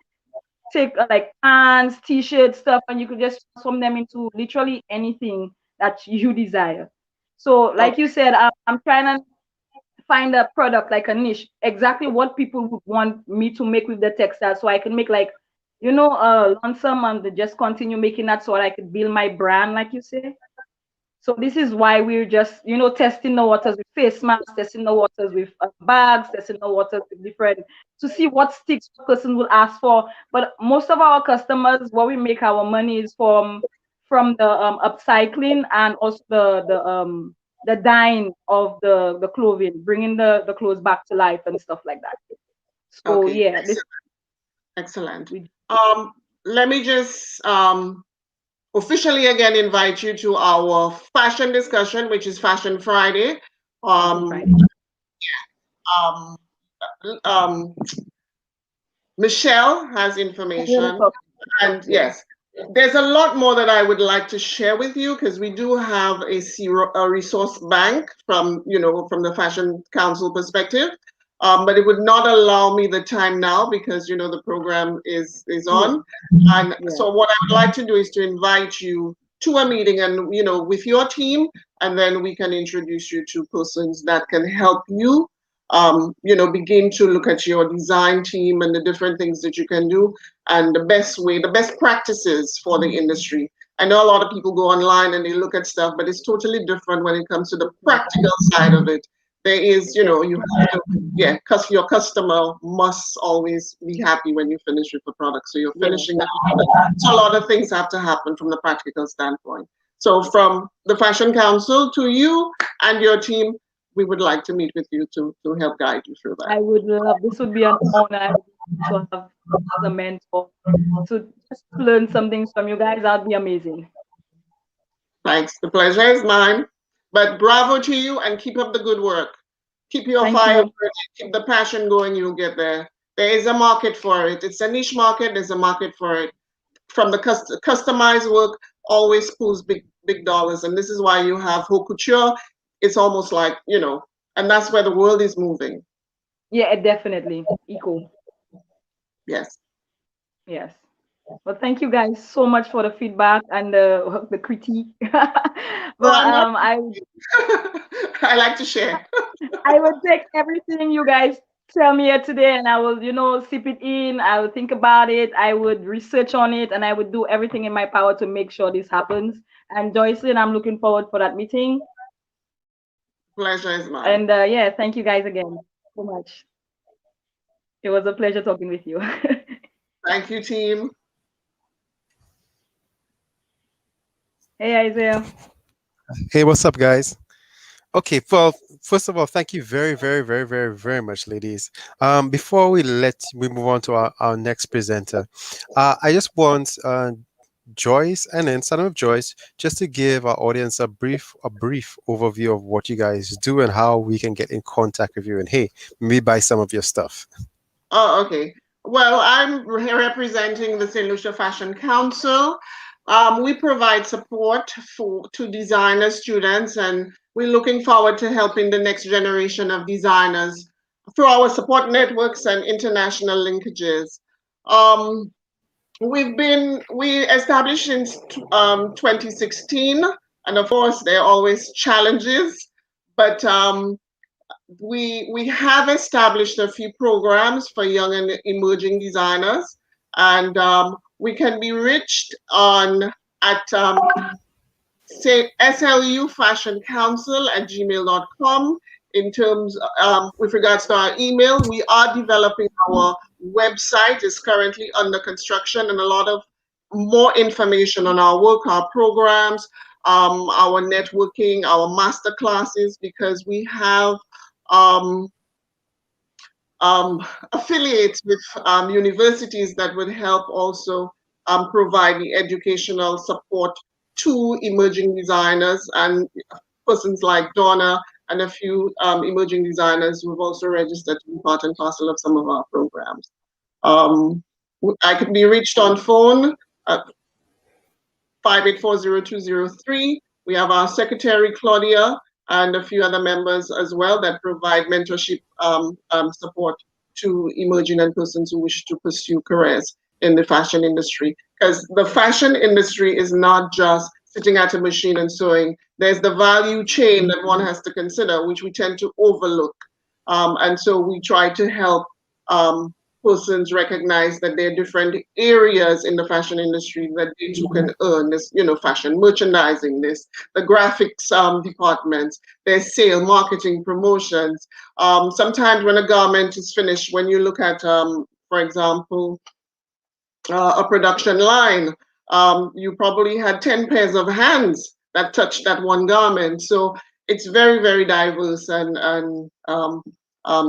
take, like pants, t-shirts, stuff, and you could just transform them into literally anything that you desire. So like you said, I'm trying to find a product, like a niche, exactly what people would want me to make with the textile, so I can make like lonesome and just continue making that, so I could build my brand, like you say. So this is why we're just testing the waters with face masks, testing the waters with bags, testing the waters with different, to see what sticks the person will ask for. But most of our customers, what we make our money is from the upcycling, and also the dyeing of the clothing, bringing the clothes back to life and stuff like that. So Okay. yeah, Excellent. Let me just officially again invite you to our fashion discussion, which is Fashion Friday. Michelle has information, and yes, there's a lot more that I would like to share with you, because we do have a resource bank from the Fashion Council perspective, but it would not allow me the time now, because the program is on, and so what I would like to do is to invite you to a meeting, and with your team, and then we can introduce you to persons that can help you begin to look at your design team and the different things that you can do, and the best practices for the industry. I know a lot of people go online and they look at stuff, but it's totally different when it comes to the practical side of it. There is, you have to, because your customer must always be happy when you finish with the product. So you're finishing the product. So a lot of things have to happen from the practical standpoint. So from the Fashion Council to you and your team, we would like to meet with you to help guide you through that. I would love, this would be an honor to have as a mentor, to just learn some things from you guys. That'd be amazing. Thanks. The pleasure is mine. But bravo to you, and keep up the good work. Keep your fire burning, keep the passion going, you'll get there. There is a market for it. It's a niche market, there's a market for it. From the customized work, always pulls big dollars. And this is why you have haute couture. It's almost like, and that's where the world is moving. Yeah, definitely. Eco. Yes. Yes. Well, thank you guys so much for the feedback and the critique. But Dawna, I I like to share. I will take everything you guys tell me here today, and I will, sip it in. I will think about it. I would research on it, and I would do everything in my power to make sure this happens. And Joycie, I'm looking forward for that meeting. Pleasure is mine. And yeah, thank you guys again so much. It was a pleasure talking with you. Thank you, team. Hey, Isaiah. Hey, what's up, guys? Okay, well, first of all, thank you very, very, very, very, very much, ladies. Before we move on to our next presenter, I just want Joyce, and then starting with Joyce, just to give our audience a brief overview of what you guys do and how we can get in contact with you, and hey, maybe buy some of your stuff. Oh, okay. Well, I'm representing the St. Lucia Fashion Council. We provide support to designer students, and we're looking forward to helping the next generation of designers through our support networks and international linkages. We established since 2016, and of course there are always challenges, but we have established a few programs for young and emerging designers, and we can be reached at say slufashioncouncil@gmail.com. In terms with regards to our email, we are developing our website. Is currently under construction, and a lot of more information on our work, our programs, our networking, our master classes, because we have affiliates with universities that would help also provide the educational support to emerging designers and persons like Dawna and a few emerging designers who have also registered to be part and parcel of some of our programs. I can be reached on phone at 5840203. We have our secretary, Claudia, and a few other members as well that provide mentorship support to emerging and persons who wish to pursue careers in the fashion industry. Because the fashion industry is not just sitting at a machine and sewing. There's the value chain that one has to consider, which we tend to overlook. And so we try to help persons recognize that there are different areas in the fashion industry that they too can earn. This, fashion merchandising, the graphics departments, there's sale, marketing, promotions. Sometimes when a garment is finished, when you look at, for example, a production line, you probably had 10 pairs of hands that touched that one garment. So it's very, very diverse, and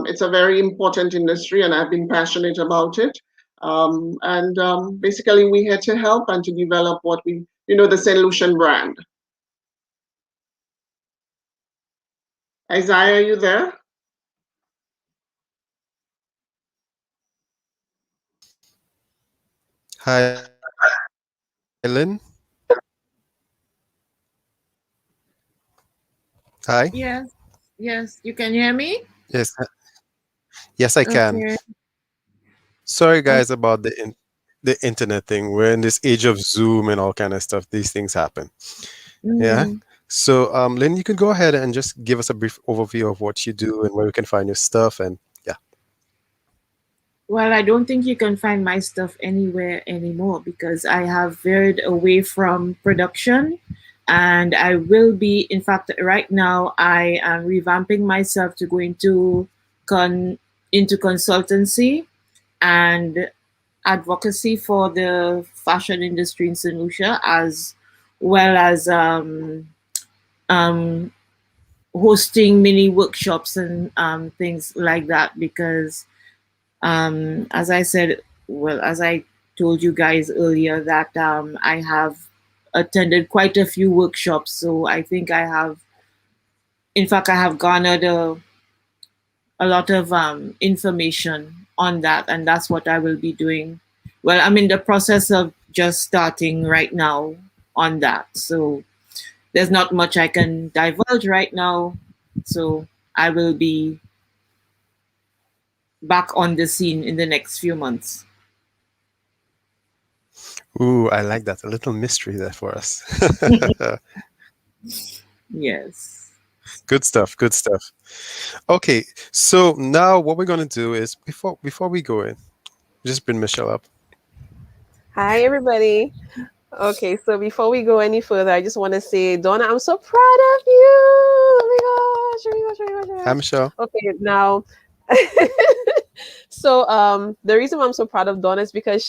it's a very important industry, and I've been passionate about it. Basically, we're here to help and to develop what the St. Lucian brand. Isaiah, are you there? Hi, Lyn. Hi. Yes, you can hear me? Yes, yes, I can. Okay. Sorry, guys, about the internet thing. We're in this age of Zoom and all kind of stuff. These things happen. Yeah. So, Lyn, you can go ahead and just give us a brief overview of what you do and where we can find your stuff. And yeah. Well, I don't think you can find my stuff anywhere anymore because I have veered away from production, and I will be, in fact, right now I am revamping myself to go into consultancy and advocacy for the fashion industry in St. Lucia, as well as hosting mini workshops and things like that, because as I said, as I told you guys earlier, that I have attended quite a few workshops. So I think I have garnered a lot of information on that, and that's what I will be doing. Well, I'm in the process of just starting right now on that. So there's not much I can divulge right now. So I will be back on the scene in the next few months. Ooh, I like that. A little mystery there for us. Yes. Good stuff. Good stuff. Okay, so now what we're gonna do is before we go in, just bring Michelle up. Hi, everybody. Okay, so before we go any further, I just want to say, Dawna, I'm so proud of you. Oh my gosh, oh my gosh, oh my gosh, oh my Hi, gosh. Michelle. Okay, now, so the reason why I'm so proud of Dawna is because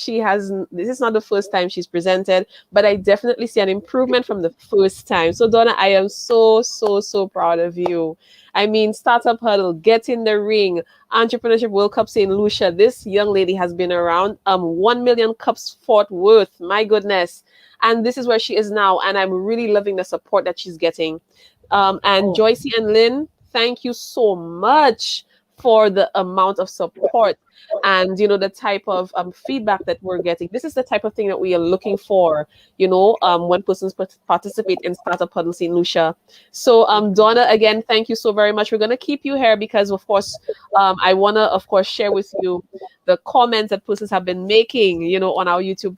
this is not the first time she's presented, but I definitely see an improvement from the first time. So Dawna, I am so proud of you. I mean, Startup Huddle, Get in the Ring, Entrepreneurship World Cup St. Lucia. This young lady has been around 1 million cups Fort Worth. My goodness. And this is where she is now. And I'm really loving the support that she's getting. And Joycie and Lyn, thank you so much for the amount of support and the type of feedback that we're getting. This is the type of thing that we are looking for, when persons participate in Startup Huddle St. Lucia. So Dawna, again, thank you so very much. We're going to keep you here because, of course, I want to, of course, share with you the comments that persons have been making, on our YouTube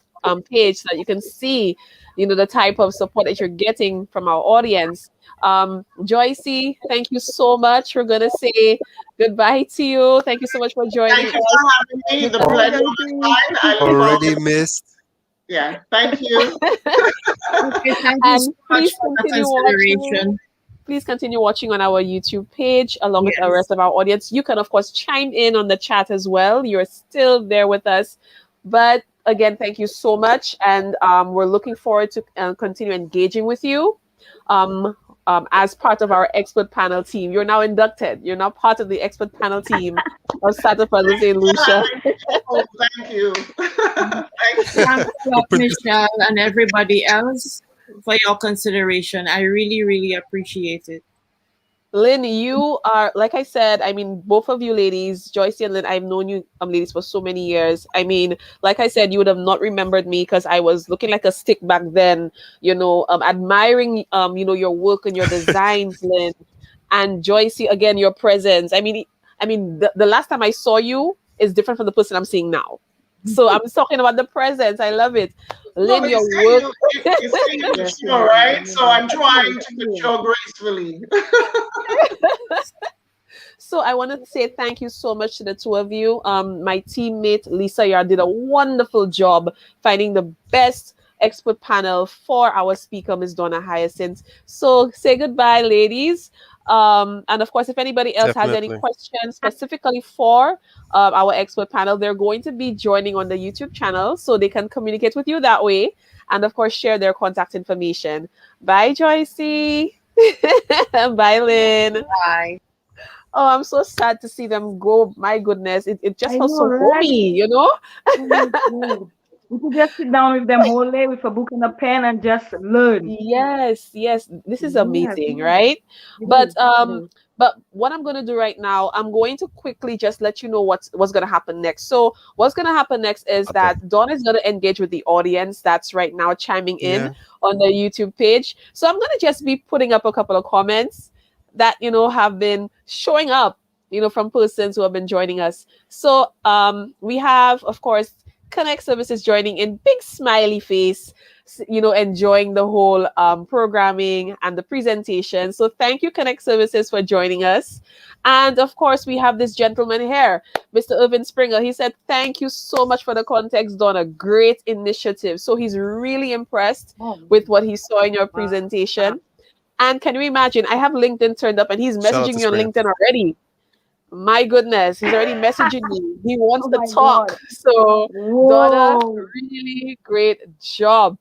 page so that you can see, the type of support that you're getting from our audience. Joycie, thank you so much. We're going to say goodbye to you. Thank you so much for joining Thank you us. for having me. The pleasure was mine. I look Already forward. missed. Yeah, thank you. Okay, thank you so And much please for the continue watching. consideration. Please continue watching on our YouTube page along with the Yes. rest of our audience. You can, of course, chime in on the chat as well. You're still there with us. But again, thank you so much. And we're looking forward to continue engaging with you. As part of our expert panel team. You're now inducted. You're now part of the expert panel team of Startup Huddle St. Lucia. Oh, thank you. Thank you. Thanks a lot, Michelle, and everybody else for your consideration. I really appreciate it. Lyn, you are, like I said, I mean, both of you ladies, Joycie and Lyn, I've known you ladies for so many years. I mean, like I said, you would have not remembered me because I was looking like a stick back then, admiring, your work and your designs, Lyn. And Joycie, again, your presence. I mean, the last time I saw you is different from the person I'm seeing now. So I'm talking about the presence. I love it. No, Lyn, but your you work. say you mature, right? So I'm trying to mature gracefully. So I want to say thank you so much to the two of you. My teammate Lisa Yard did a wonderful job finding the best expert panel for our speaker, Ms. Dawna Hyacinth. So say goodbye, ladies. And of course, if anybody else has any Definitely. questions specifically for our expert panel, they're going to be joining on the YouTube channel so they can communicate with you that way. And of course, share their contact information. Bye, Joycie. Bye, Lyn. Bye. Oh, I'm so sad to see them go. My goodness, it just I felt know, so right? homey, Oh my God. We could just sit down with them whole day with a book and a pen and just learn. Yes, this is Yes, amazing, right? it But is, it is. but what I'm going to do right now, I'm going to quickly just let you know what's going to happen next. So what's going to happen next is Okay. that Dawn is going to engage with the audience that's right now chiming in Yeah. on the YouTube page. So I'm going to just be putting up a couple of comments that have been showing up, from persons who have been joining us. So we have, of course, Connect Services joining in, big smiley face, enjoying the whole programming and the presentation. So thank you, Connect Services, for joining us. And of course, we have this gentleman here, Mr. Irvin Springer. He said, thank you so much for the context, Dawna. Great initiative. So he's really impressed with what he saw in your presentation. And can you imagine? I have LinkedIn turned up and he's Shout out messaging to me on Springer. LinkedIn already. My goodness, he's already messaging me. He wants Oh to my talk. God. So, Dawna, Whoa. really great job.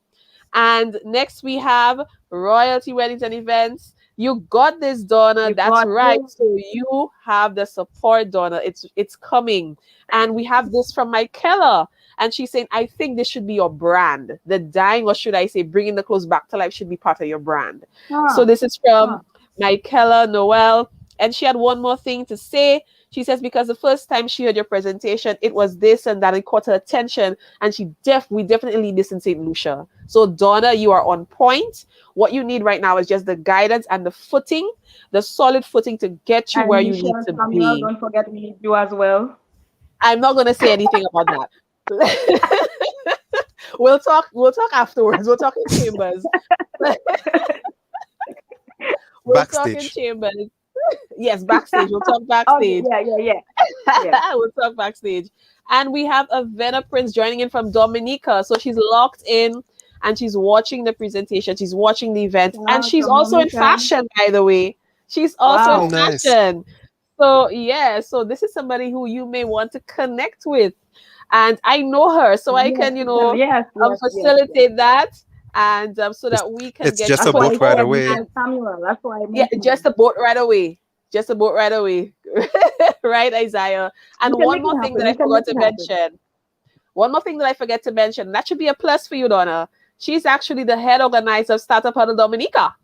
And next we have Royalty Weddings and Events. You got this, Dawna. You That's got right. this. So you have the support, Dawna. It's coming. And we have this from Michaela. And she's saying, I think this should be your brand. The dying, or should I say, bringing the clothes back to life should be part of your brand. So this is from Michaela Noel. And she had one more thing to say. She says, because the first time she heard your presentation, it was this and that. It caught her attention. And we definitely need this in St. Lucia. So, Dawna, you are on point. What you need right now is just the guidance and the footing, the solid footing to get you And where you need Michelle to Samuel, be. don't forget we need you as well. I'm not going to say anything about that. We'll talk. We'll talk afterwards. We'll talk in chambers. We'll talk in Backstage. chambers. Yes, backstage. We'll talk Okay, backstage. yeah. We'll talk backstage. And we have Avena Prince joining in from Dominica. So she's locked in and she's watching the presentation. She's watching the event. And Wow, she's from also in Dominica. fashion, by the way. She's also in Oh, Wow. nice. fashion. So yeah, so this is somebody who you may want to connect with. And I know her, so I Yes, can, yes. facilitate that. And so It's, that we can it's get just you a That's why I boat on ride board. said away. And Mr. Samuel. That's why I yeah, mentioned just him. a boat right away. Just a boat right away. Right, Isaiah? And We can one make it more thing that happen. I We can forgot make to it happen. mention. One more thing that I forget to mention. That should be a plus for you, Dawna. She's actually the head organizer of Startup Huddle Dominica. Oh,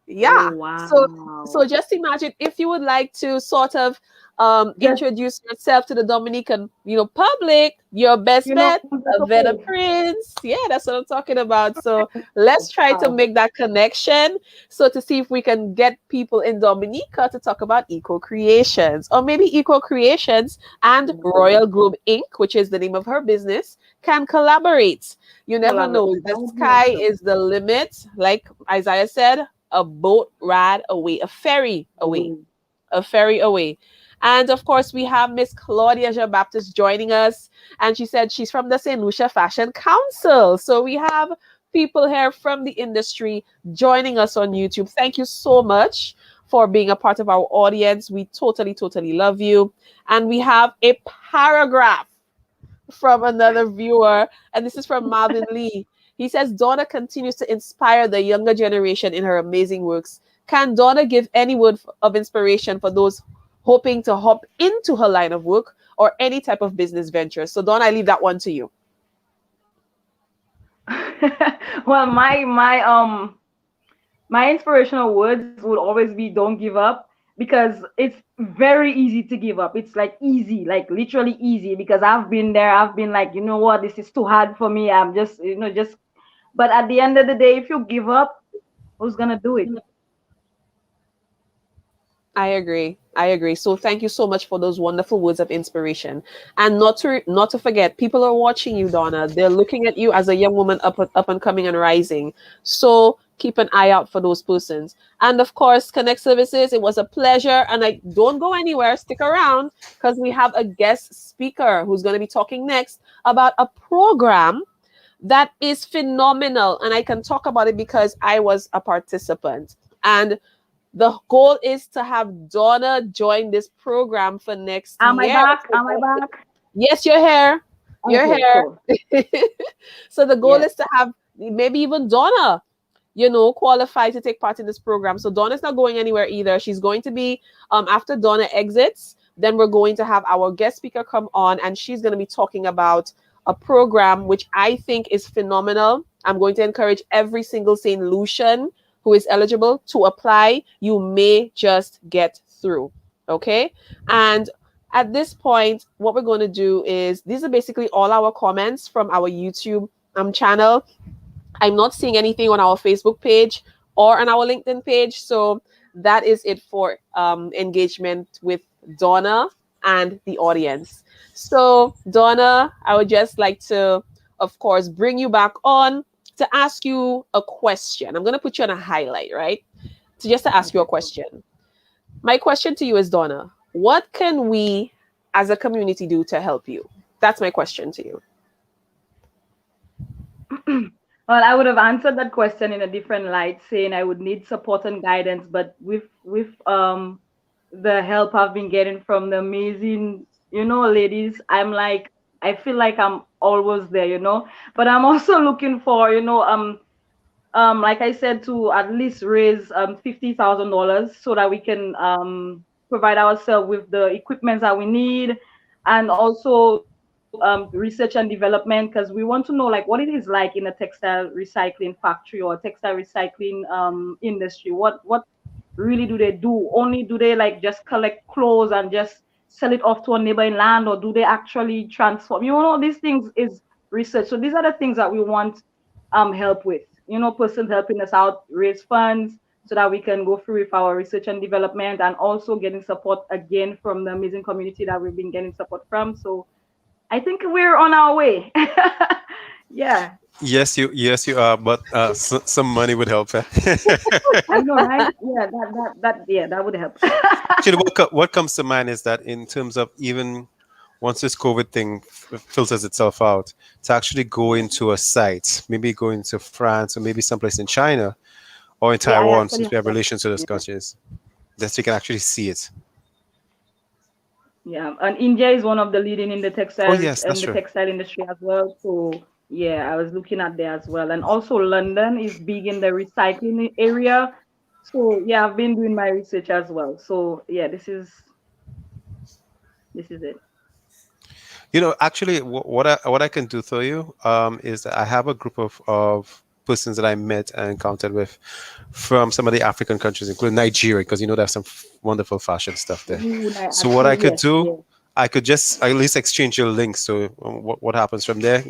Yeah. So wow. just imagine if you would like to sort of Just, introduce yourself to the Dominican, public, your best bet, that's Avena okay. Prince. Yeah, that's what I'm talking about. So let's try to Wow. make that connection. So to see if we can get people in Dominica to talk about EcoCreationz, or maybe EcoCreationz and Royal Globe Inc., which is the name of her business, can collaborate. You never know. Collaborate. That The would be sky awesome. is the limit. Like Isaiah said, a boat ride away, a ferry away, Mm. a ferry away. And of course, we have Miss Claudia Jean Baptiste joining us. And she said she's from the St. Lucia Fashion Council. So we have people here from the industry joining us on YouTube. Thank you so much for being a part of our audience. We totally, totally love you. And we have a paragraph from another viewer, and this is from Marvin Lee. He says, Dawna continues to inspire the younger generation in her amazing works. Can Dawna give any word of inspiration for those hoping to hop into her line of work or any type of business venture? So, Dawna, I leave that one to you. Well, my inspirational words would always be don't give up, because it's very easy to give up. It's like easy, like literally easy, because I've been there. I've been like, you know what, this is too hard for me. I'm just, but at the end of the day, if you give up, who's gonna do it? I agree. I agree. So thank you so much for those wonderful words of inspiration. And not to forget, people are watching you, Dawna. They're looking at you as a young woman up and coming and rising. So keep an eye out for those persons. And of course, Connect Services, it was a pleasure. And I don't go anywhere. Stick around because we have a guest speaker who's going to be talking next about a program that is phenomenal. And I can talk about it because I was a participant. And the goal is to have Dawna join this program for next Am I year. back? Am I back? Yes, you're here. You're Okay, here. cool. So the goal Yes. is to have maybe even Dawna, qualify to take part in this program. So Dawna's not going anywhere either. She's going to be, after Dawna exits, then we're going to have our guest speaker come on and she's going to be talking about a program which I think is phenomenal. I'm going to encourage every single St. Lucian who is eligible to apply. You may just get through. Okay. And at this point, what we're going to do is these are basically all our comments from our YouTube channel. I'm not seeing anything on our Facebook page or on our LinkedIn page. So that is it for engagement with Dawna and the audience. So, Dawna, I would just like to, of course, bring you back on to ask you a question. I'm going to put you on a highlight, right? So just to ask you a question. My question to you is, Dawna, what can we as a community do to help you? That's my question to you. Well, I would have answered that question in a different light, saying I would need support and guidance, but with the help I've been getting from the amazing, ladies, I feel like I'm always there. But I'm also looking for, like I said, to at least raise $50,000 so that we can provide ourselves with the equipment that we need, and also research and development, because we want to know like what it is like in a textile recycling factory or textile recycling industry. What really do they do? Only do they like just collect clothes and just sell it off to a neighboring land, or do they actually transform? These things is research. So these are the things that we want help with. Person helping us out, raise funds so that we can go through with our research and development, and also getting support again from the amazing community that we've been getting support from. So I think we're on our way. Yeah, Yes, you are. But some money would help. I know, right? Yeah, yeah, that would help. Actually, what comes to mind is that in terms of even once this COVID thing filters itself out, to actually go into a site, maybe go into France or maybe someplace in China or in Yeah, I Taiwan, actually since we have have that. relations to those Yeah. countries, that we can actually see it. Yeah, and India is one of the leading Oh yes, in that's the true. textile industry as well. So yeah, I was looking at there as well. And also London is big in the recycling area. So yeah, I've been doing my research as well. So yeah, this is it. Actually, what I can do for you is that I have a group of persons that I met and encountered with from some of the African countries, including Nigeria, because they have some wonderful fashion stuff there. Ooh, So what I could yes, do, yes. I could just at least exchange your links. So what happens from there,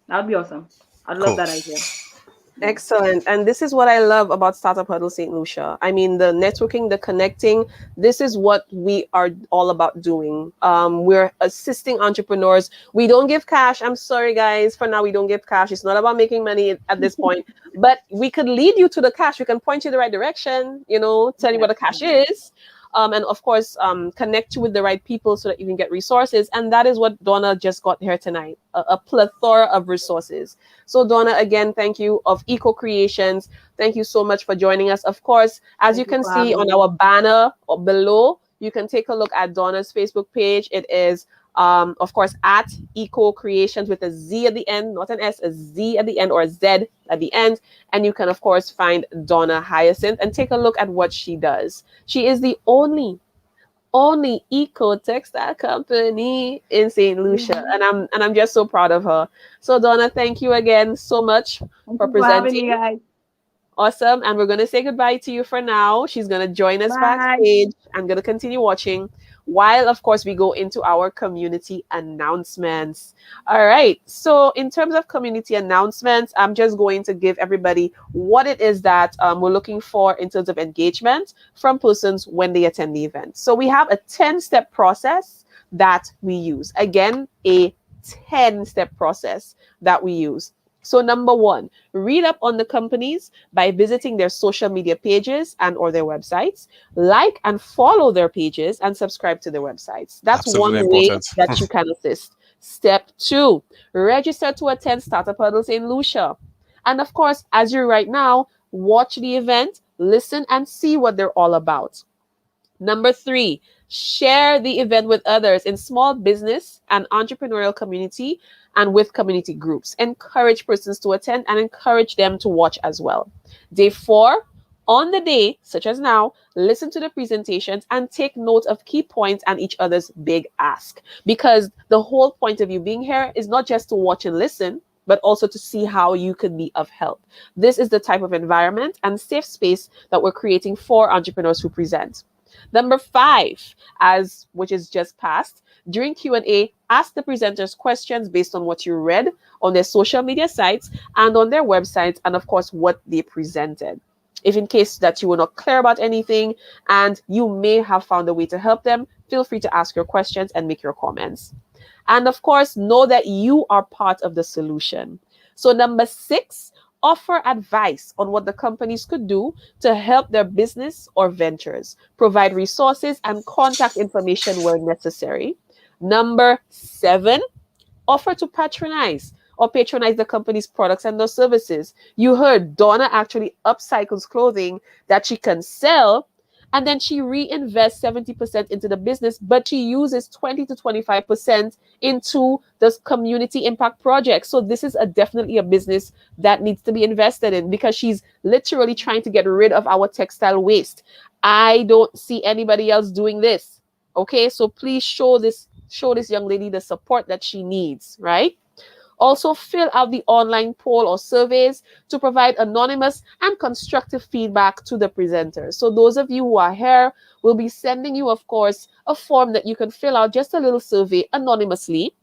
That'd be awesome. I'd love cool. that idea. Yeah. Excellent. And this is what I love about Startup Huddle St. Lucia. I mean, the networking, the connecting, this is what we are all about doing. We're assisting entrepreneurs. We don't give cash. I'm sorry, guys. For now, we don't give cash. It's not about making money at this point. But we could lead you to the cash. We can point you in the right direction, tell you what the cash is. And of course, connect you with the right people so that you can get resources. And that is what Dawna just got here tonight, a plethora of resources. So Dawna, again, thank you of EcoCreationz. Thank you so much for joining us. Of course, as you Thank you can for see having on me. our banner below, you can take a look at Dawna's Facebook page. It is, of course, at EcoCreationz with a Z at the end, not an S, a Z at the end or a Z at the end. And you can, of course, find Dawna Hyacinth and take a look at what she does. She is the only eco-textile company in St. Lucia. And I'm just so proud of her. So Dawna, thank you again so much Thank for you for having me, presenting. guys. Awesome. And we're going to say goodbye to you for now. She's going to join us Bye. backstage. I'm going to continue watching while, of course, we go into our community announcements. All right. So, in terms of community announcements, I'm just going to give everybody what it is that we're looking for in terms of engagement from persons when they attend the event. So, we have a 10-step process that we use. Again, a 10-step process that we use. So, number one, read up on the companies by visiting their social media pages and or their websites, like and follow their pages and subscribe to their websites. That's Absolutely one way important. that you can assist. Step two, register to attend Startup Huddles in Lucia. And of course, as you're right now, watch the event, listen and see what they're all about. Number three, share the event with others in small business and entrepreneurial community and with community groups. Encourage persons to attend and encourage them to watch as well. Day four, on the day, such as now, listen to the presentations and take note of key points and each other's big ask. Because the whole point of you being here is not just to watch and listen, but also to see how you could be of help. This is the type of environment and safe space that we're creating for entrepreneurs who present. Number five, which is just past, during Q&A, ask the presenters questions based on what you read on their social media sites and on their websites, and of course, what they presented. If in case that you were not clear about anything and you may have found a way to help them, feel free to ask your questions and make your comments. And of course, know that you are part of the solution. So number six, offer advice on what the companies could do to help their business or ventures. Provide resources and contact information where necessary. Number seven, offer to patronize the company's products and those services. You heard Dawna actually upcycles clothing that she can sell, and then she reinvests 70% into the business, but she uses 20 to 25% into this community impact project. So this is definitely a business that needs to be invested in because she's literally trying to get rid of our textile waste. I don't see anybody else doing this. Okay, so please show this young lady the support that she needs, right? Also, fill out the online poll or surveys to provide anonymous and constructive feedback to the presenters. So those of you who are here, will be sending you, of course, a form that you can fill out, just a little survey anonymously.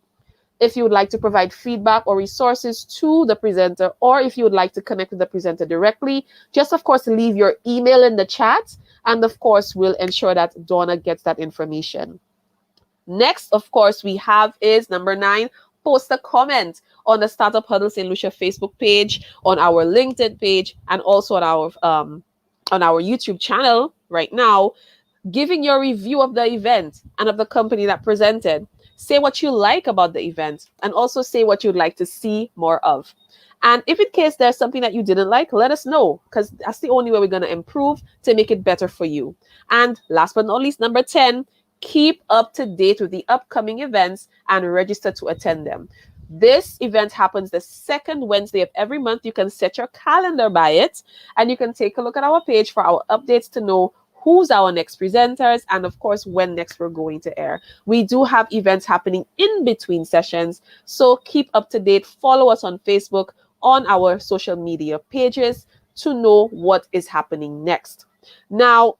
If you would like to provide feedback or resources to the presenter, or if you would like to connect with the presenter directly, just, of course, leave your email in the chat. And, of course, we'll ensure that Dawna gets that information. Next, of course, we have is number 9, post a comment on the Startup Huddle St. Lucia Facebook page, on our LinkedIn page, and also on our YouTube channel right now, giving your review of the event and of the company that presented. Say what you like about the event, and also say what you'd like to see more of. And if in case there's something that you didn't like, let us know, because that's the only way we're going to improve to make it better for you. And last but not least, number 10, keep up to date with the upcoming events and register to attend them. This event happens the second Wednesday of every month. You can set your calendar by it, and you can take a look at our page for our updates to know who's our next presenters, and of course, when next we're going to air. We do have events happening in between sessions, so keep up to date. Follow us on Facebook, on our social media pages to know what is happening next. Now,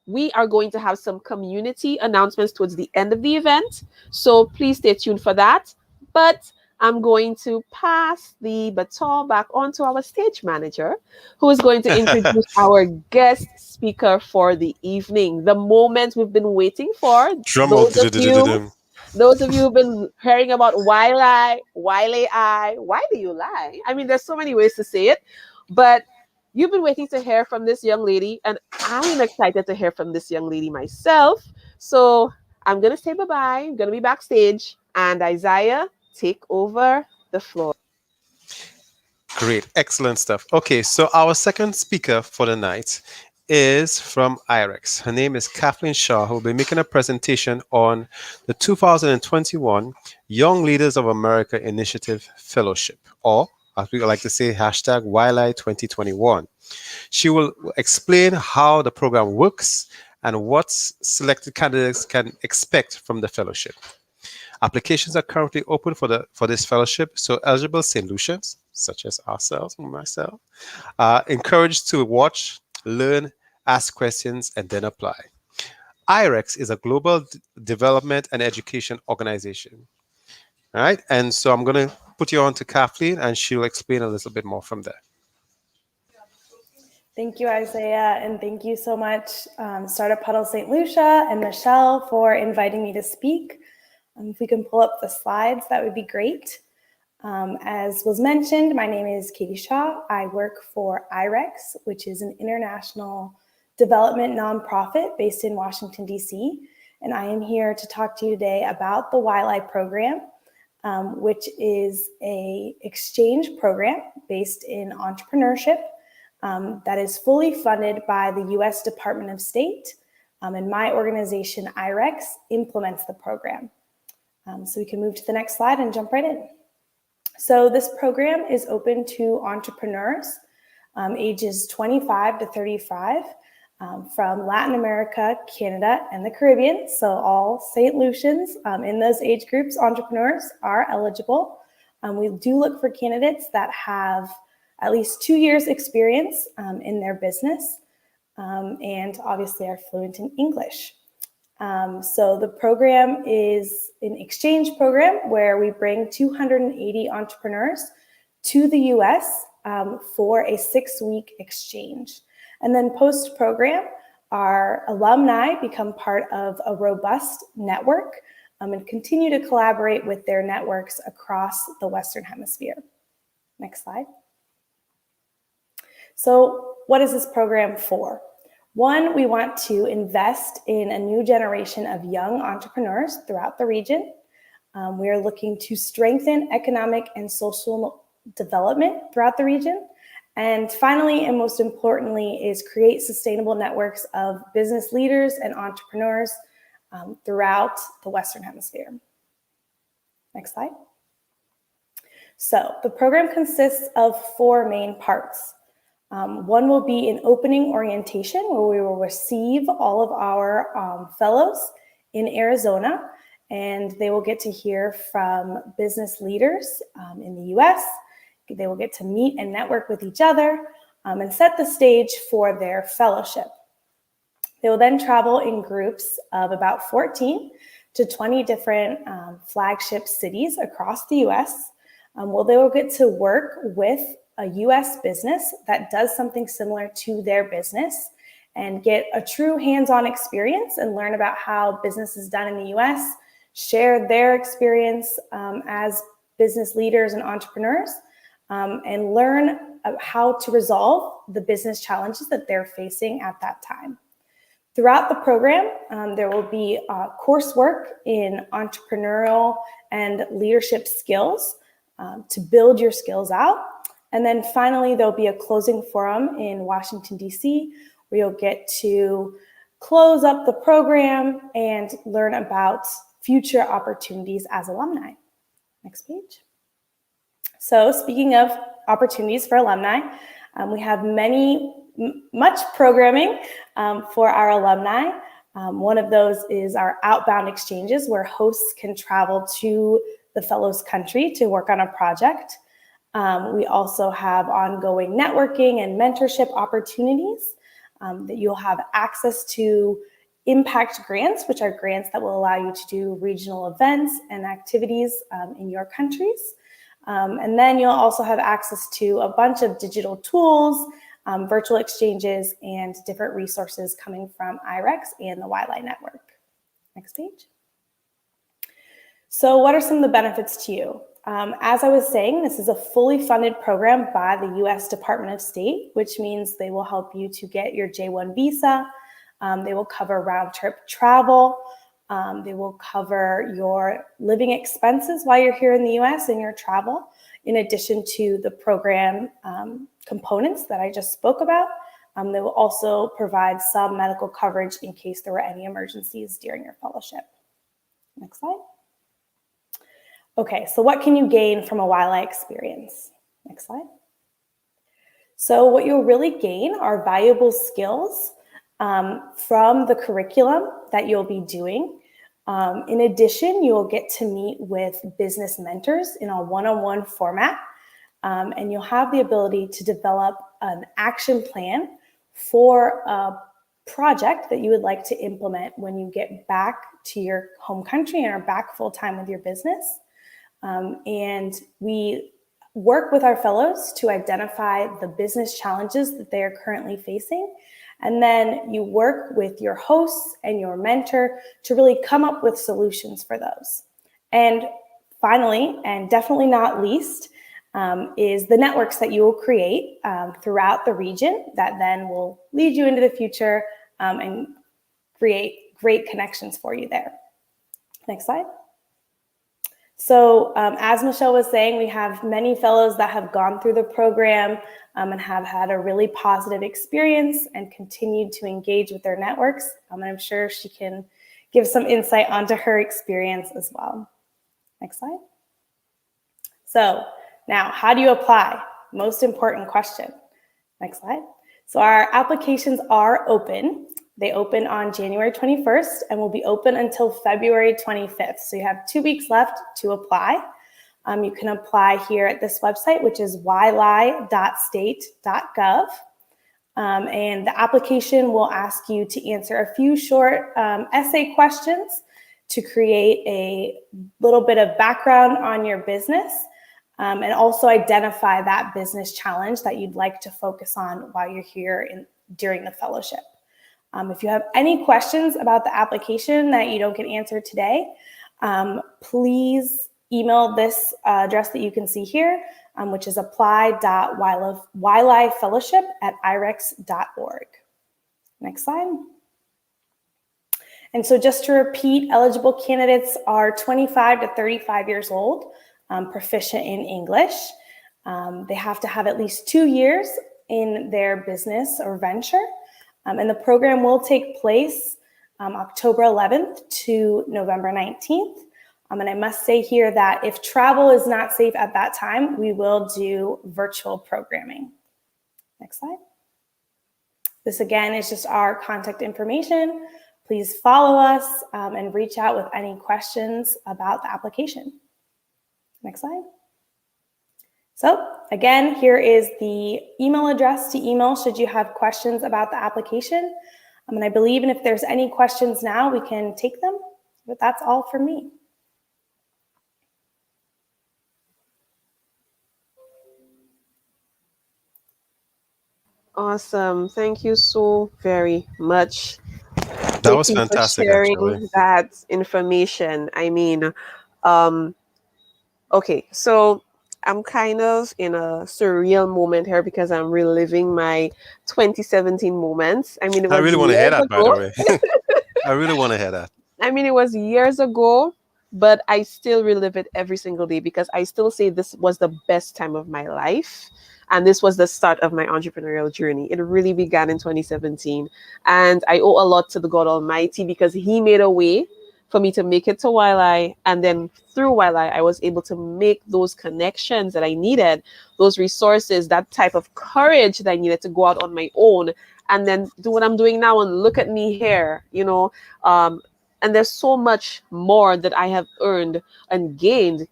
we are going to have some community announcements towards the end of the event, so please stay tuned for that. But I'm going to pass the baton back on to our stage manager, who is going to introduce our guest speaker for the evening. The moment we've been waiting for. Drum roll. Those of you who've been hearing about YLAI, YLAI, why do you lie? I mean, there's so many ways to say it, but you've been waiting to hear from this young lady, and I'm excited to hear from this young lady myself. So I'm going to say bye-bye. I'm going to be backstage, and Isaiah, take over the floor. Great, excellent stuff. Okay, so our second speaker for the night is from IREX. Her name is Kathleen Shaw, who will be making a presentation on the 2021 Young Leaders of America Initiative Fellowship, or as we like to say, hashtag YLAI 2021. She will explain how the program works and what selected candidates can expect from the fellowship. Applications are currently open for this fellowship, so eligible St. Lucians, such as ourselves and myself, are encouraged to watch, learn, ask questions, and then apply. IREX is a global development and education organization. All right, and so I'm going to put you on to Kathleen, and she'll explain a little bit more from there. Thank you, Isaiah, and thank you so much, Startup Huddle St. Lucia and Michelle, for inviting me to speak. If we can pull up the slides, that would be great. As was mentioned, my name is Katie Shaw. I work for IREX, which is an international development nonprofit based in Washington, D.C., and I am here to talk to you today about the YLAI program, which is an exchange program based in entrepreneurship that is fully funded by the U.S. Department of State, and my organization, IREX, implements the program. So we can move to the next slide and jump right in. So this program is open to entrepreneurs ages 25 to 35 from Latin America, Canada, and the Caribbean. So all St. Lucians in those age groups, entrepreneurs, are eligible. We do look for candidates that have at least 2 years experience in their business and obviously are fluent in English. So the program is an exchange program where we bring 280 entrepreneurs to the US for a 6-week exchange. And then post-program, our alumni become part of a robust network and continue to collaborate with their networks across the Western Hemisphere. Next slide. So what is this program for? One, we want to invest in a new generation of young entrepreneurs throughout the region. We are looking to strengthen economic and social development throughout the region. And finally, and most importantly, is create sustainable networks of business leaders and entrepreneurs throughout the Western Hemisphere. Next slide. So the program consists of 4 main parts. One will be an opening orientation where we will receive all of our fellows in Arizona, and they will get to hear from business leaders in the US. They will get to meet and network with each other and set the stage for their fellowship. They will then travel in groups of about 14 to 20 different flagship cities across the US, where they will get to work with a US business that does something similar to their business and get a true hands-on experience and learn about how business is done in the US share their experience as business leaders and entrepreneurs, and learn how to resolve the business challenges that they're facing at that time. Throughout the program, there will be coursework in entrepreneurial and leadership skills to build your skills out. And then finally, there'll be a closing forum in Washington, D.C., where you'll get to close up the program and learn about future opportunities as alumni. Next page. So speaking of opportunities for alumni, we have much programming for our alumni. One of those is our outbound exchanges, where hosts can travel to the fellows' country to work on a project. We also have ongoing networking and mentorship opportunities that you'll have access to impact grants, which are grants that will allow you to do regional events and activities in your countries. And then you'll also have access to a bunch of digital tools, virtual exchanges, and different resources coming from IREX and the YLAI network. Next page. So what are some of the benefits to you? As I was saying, this is a fully funded program by the U.S. Department of State, which means they will help you to get your J-1 visa. They will cover round-trip travel. They will cover your living expenses while you're here in the U.S. and your travel, in addition to the program components that I just spoke about. They will also provide some medical coverage in case there were any emergencies during your fellowship. Next slide. Okay, so what can you gain from a YLAI experience? Next slide. So what you'll really gain are valuable skills from the curriculum that you'll be doing. In addition, you'll get to meet with business mentors in a one-on-one format, and you'll have the ability to develop an action plan for a project that you would like to implement when you get back to your home country and are back full-time with your business. And we work with our fellows to identify the business challenges that they are currently facing. And then you work with your hosts and your mentor to really come up with solutions for those. And finally, and definitely not least, is the networks that you will create throughout the region that then will lead you into the future and create great connections for you there. Next slide. So as Michelle was saying, we have many fellows that have gone through the program and have had a really positive experience and continued to engage with their networks. And I'm sure she can give some insight onto her experience as well. Next slide. So now, how do you apply? Most important question. Next slide. So our applications are open. They open on January 21st and will be open until February 25th. So you have 2 weeks left to apply. You can apply here at this website, which is ylai.state.gov. And the application will ask you to answer a few short essay questions to create a little bit of background on your business and also identify that business challenge that you'd like to focus on while you're here during the fellowship. If you have any questions about the application that you don't get answered today, please email this address that you can see here, which is apply.ylifellowship@irex.org. Next slide. And so just to repeat, eligible candidates are 25 to 35 years old, proficient in English. They have to have at least 2 years in their business or venture. And the program will take place October 11th to November 19th. And I must say here that if travel is not safe at that time, we will do virtual programming. Next slide. This again is just our contact information. Please follow us and reach out with any questions about the application. Next slide. So again, here is the email address to email should you have questions about the application. And I believe, and if there's any questions now, we can take them, but that's all for me. Awesome. Thank you so very much. That was Thank you for fantastic, actually. sharing that information. I mean, um, okay, so I'm kind of in a surreal moment here because I'm reliving my 2017 moments. I mean, it I was really want to hear years that, by the ago. way. I really want to hear that. I mean, it was years ago, but I still relive it every single day because I still say this was the best time of my life. And this was the start of my entrepreneurial journey. It really began in 2017. And I owe a lot to the God Almighty because He made a way for me to make it to YLAI. And then through YLAI, I was able to make those connections that I needed, those resources, that type of courage that I needed to go out on my own and then do what I'm doing now. And look at me here, um, and there's so much more that I have earned and gained,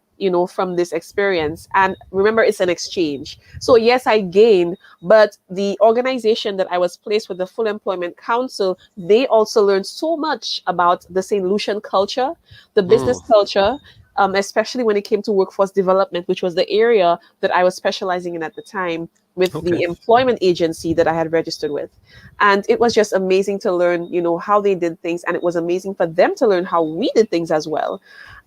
from this experience. And remember, it's an exchange. So yes, I gained, but the organization that I was placed with, the Full Employment Council, they also learned so much about the St. Lucian culture, the business Mm, culture, especially when it came to workforce development, which was the area that I was specializing in at the time with okay. the employment agency that I had registered with. And it was just amazing to learn, how they did things. And it was amazing for them to learn how we did things as well.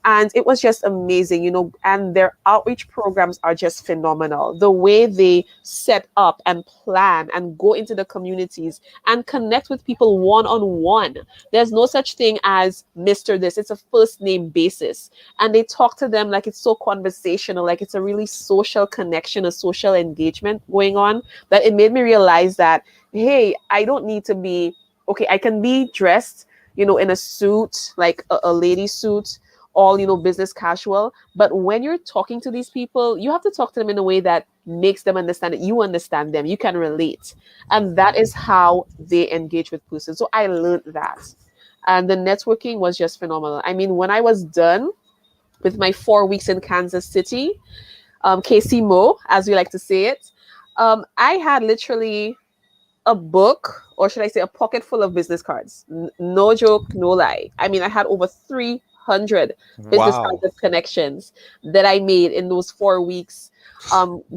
And it was just amazing, and their outreach programs are just phenomenal. The way they set up and plan and go into the communities and connect with people one on one. There's no such thing as Mr. This, it's a first name basis. And they talk to them like it's so conversational, like it's a really social connection, a social engagement going on, that it made me realize that, hey, I don't need to be, okay, I can be dressed, in a suit, like a lady suit, all business casual, but when you're talking to these people, you have to talk to them in a way that makes them understand that you understand them, you can relate, and that is how they engage with person. So I learned that, and the networking was just phenomenal. I mean, when I was done with my 4 weeks in Kansas City, KC Mo, as we like to say it, I had literally a book, or should I say a pocket full of business cards. No joke, no lie. I mean, I had over 300 business cards Wow. of connections that I made in those 4 weeks.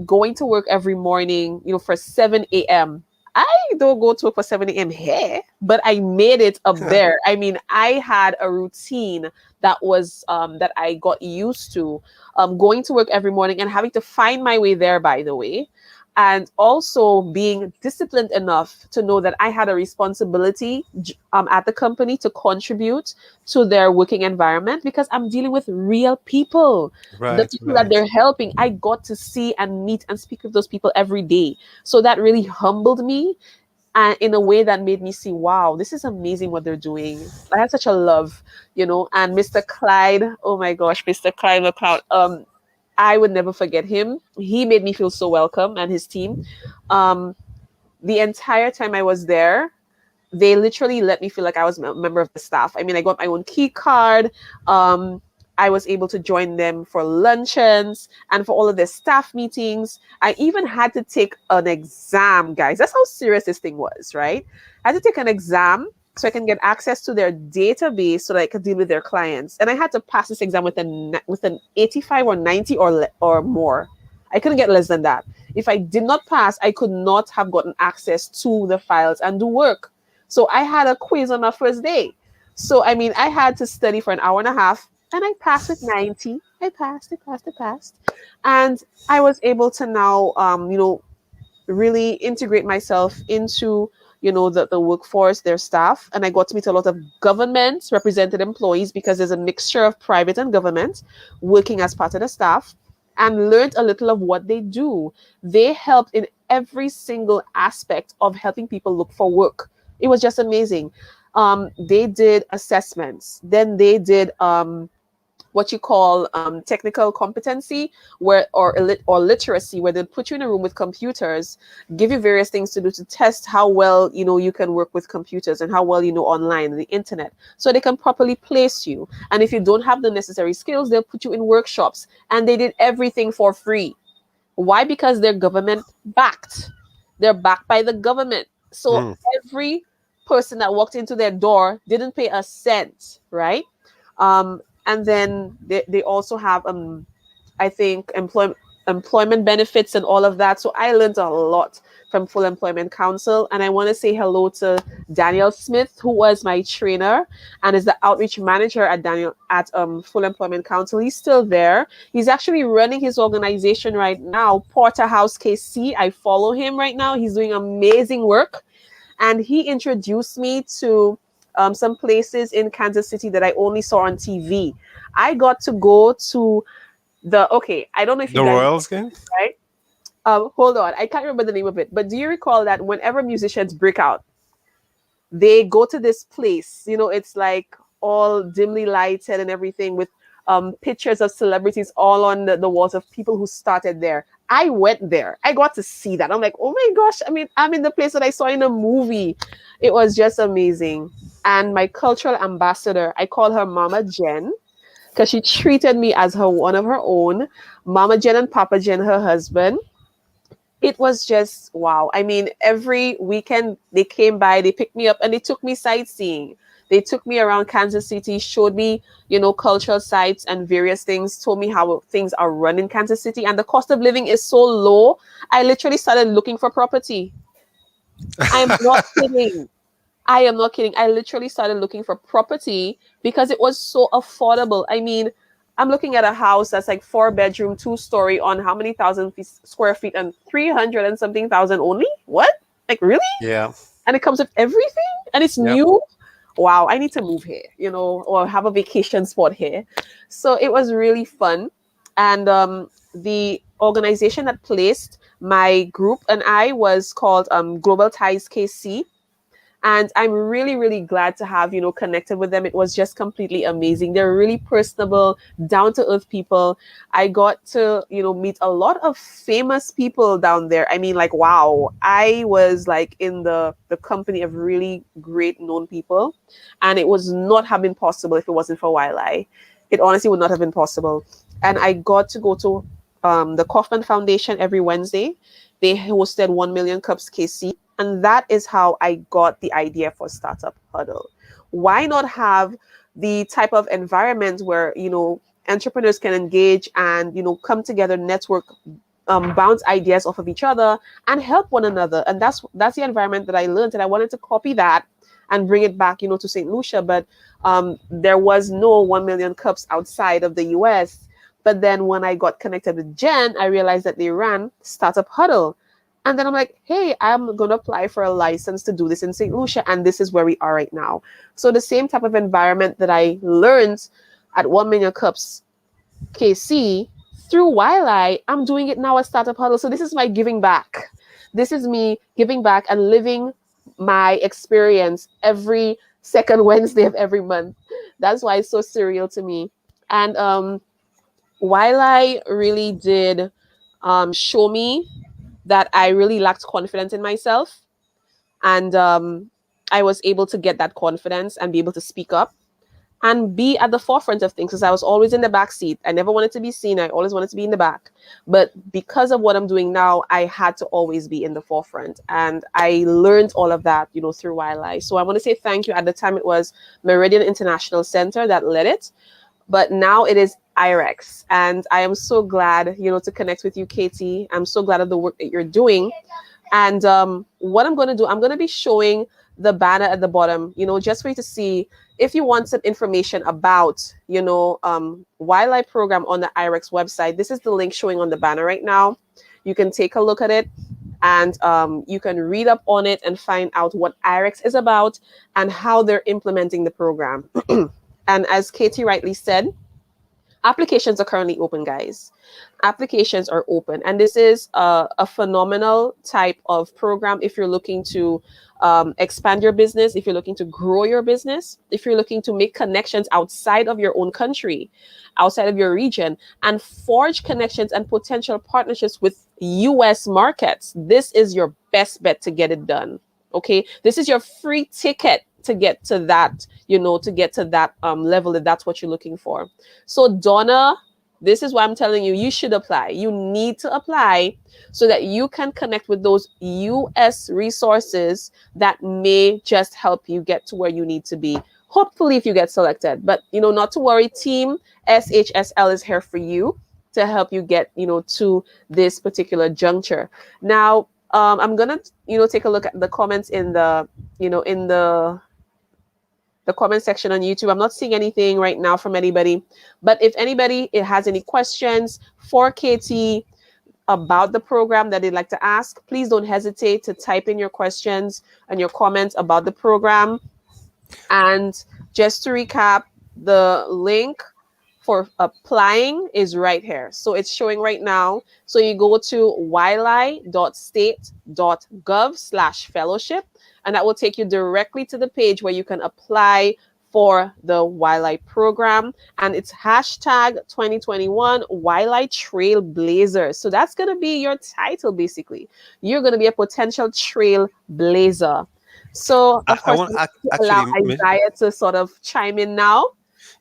Going to work every morning, for 7 a.m. I don't go to work for 7 a.m. here, but I made it up there. I mean, I had a routine that was that I got used to, going to work every morning and having to find my way there, by the way, and also being disciplined enough to know that I had a responsibility at the company to contribute to their working environment because I'm dealing with real people. The Right, people that right. they're helping, I got to see and meet and speak with those people every day. So that really humbled me, and in a way that made me see, wow, this is amazing what they're doing. I had such a love, and Mr. Clyde, oh my gosh, Mr. Clyde McLeod, I would never forget him. He made me feel so welcome, and his team. Um, the entire time I was there, they literally let me feel like I was a member of the staff. I mean, I got my own key card. Um, I was able to join them for luncheons and for all of their staff meetings. I even had to take an exam, guys. That's how serious this thing was, right? I had to take an exam so I can get access to their database so that I could deal with their clients. And I had to pass this exam with an 85 or 90 or more. I couldn't get less than that. If I did not pass, I could not have gotten access to the files and do work. So I had a quiz on my first day. So I mean, I had to study for an hour and a half, and I passed with 90. I passed. And I was able to now, really integrate myself into, the workforce, their staff. And I got to meet a lot of government represented employees because there's a mixture of private and government working as part of the staff, and learned a little of what they do. They helped in every single aspect of helping people look for work. It was just amazing. They did assessments. Then they did what you call technical competency, or literacy, where they put you in a room with computers, give you various things to do to test how well you can work with computers and how well online, the internet, so they can properly place you. And if you don't have the necessary skills, they'll put you in workshops, and they did everything for free. Why? Because they're government backed. They're backed by the government. So Mm, every person that walked into their door didn't pay a cent, right? And then they also have I think employment benefits and all of that. So I learned a lot from Full Employment Council. And I want to say hello to Daniel Smith, who was my trainer and is the outreach manager at Full Employment Council. He's still there. He's actually running his organization right now, Porterhouse KC. I follow him right now. He's doing amazing work. And he introduced me to some places in Kansas City that I only saw on TV. I got to go to I don't know if you The guys Royals game? right? Hold on, I can't remember the name of it. But do you recall that whenever musicians break out, they go to this place? You know, it's like all dimly lighted and everything with pictures of celebrities all on the walls of people who started there. I went there. I got to see that. I'm like, oh my gosh. I mean, I'm in the place that I saw in a movie. It was just amazing. And my cultural ambassador, I call her Mama Jen, because she treated me as one of her own. Mama Jen and Papa Jen, her husband. It was just wow. I mean, every weekend they came by, they picked me up and they took me sightseeing. They took me around Kansas City, showed me, cultural sites and various things, told me how things are run in Kansas City. And the cost of living is so low. I literally started looking for property. I'm not kidding. I am not kidding. I literally started looking for property because it was so affordable. I mean, I'm looking at a house that's like 4-bedroom, 2-story on how many square feet and 300 and something thousand only? What? Like, really? Yeah. And it comes with everything and it's new. Wow, I need to move here, or have a vacation spot here. So it was really fun. And the organization that placed my group and I was called Global Ties KC. And I'm really, really glad to have, connected with them. It was just completely amazing. They're really personable, down-to-earth people. I got to, meet a lot of famous people down there. I mean, like, wow. I was like in the company of really great known people. And it was not have been possible if it wasn't for YLAI. It honestly would not have been possible. And I got to go to the Kaufman Foundation every Wednesday. They hosted 1 Million Cups KC. And that is how I got the idea for Startup Huddle. Why not have the type of environment where, entrepreneurs can engage and, come together, network, bounce ideas off of each other and help one another. And that's the environment that I learned. And I wanted to copy that and bring it back, to St. Lucia. But there was no 1 Million Cups outside of the US. But then when I got connected with Jen, I realized that they ran Startup Huddle. And then I'm like, hey, I'm going to apply for a license to do this in St. Lucia. And this is where we are right now. So the same type of environment that I learned at 1 Million Cups KC through YLAI, I'm doing it now at Startup Huddle. So this is my giving back. This is me giving back and living my experience every second Wednesday of every month. That's why it's so surreal to me. And YLAI really did show me that I really lacked confidence in myself. And I was able to get that confidence and be able to speak up and be at the forefront of things, because I was always in the back seat. I never wanted to be seen. I always wanted to be in the back. But because of what I'm doing now, I had to always be in the forefront. And I learned all of that, through YLAI. So I want to say thank you. At the time, it was Meridian International Center that led it. But now it is IREX. And I am so glad, to connect with you, Katie. I'm so glad of the work that you're doing. And what I'm going to do, I'm going to be showing the banner at the bottom, just for you to see if you want some information about, YLAI program on the IREX website. This is the link showing on the banner right now. You can take a look at it and you can read up on it and find out what IREX is about and how they're implementing the program. And as Katie rightly said, applications are currently open, guys. Applications are open. And this is a phenomenal type of program if you're looking to expand your business, if you're looking to grow your business, if you're looking to make connections outside of your own country, outside of your region, and forge connections and potential partnerships with US markets. This is your best bet to get it done. Okay, this is your free ticket to get to that, level if that's what you're looking for. So Dawna, this is why I'm telling you, you should apply. You need to apply so that you can connect with those US resources that may just help you get to where you need to be. Hopefully if you get selected, but not to worry, team SHSL is here for you. to help you get, to this particular juncture. Now, I'm gonna, take a look at the comments in the, in the comment section on YouTube. I'm not seeing anything right now from anybody, but if anybody has any questions for KT about the program that they'd like to ask, please don't hesitate to type in your questions and your comments about the program. And just to recap, the link for applying is right here. So it's showing right now. So you go to ylai.state.gov/fellowship, and that will take you directly to the page where you can apply for the YLAI program. And it's hashtag 2021 YLAI Trailblazer. So that's going to be your title, basically. You're going to be a potential trailblazer. So, of course, allow Isaiah to sort of chime in now.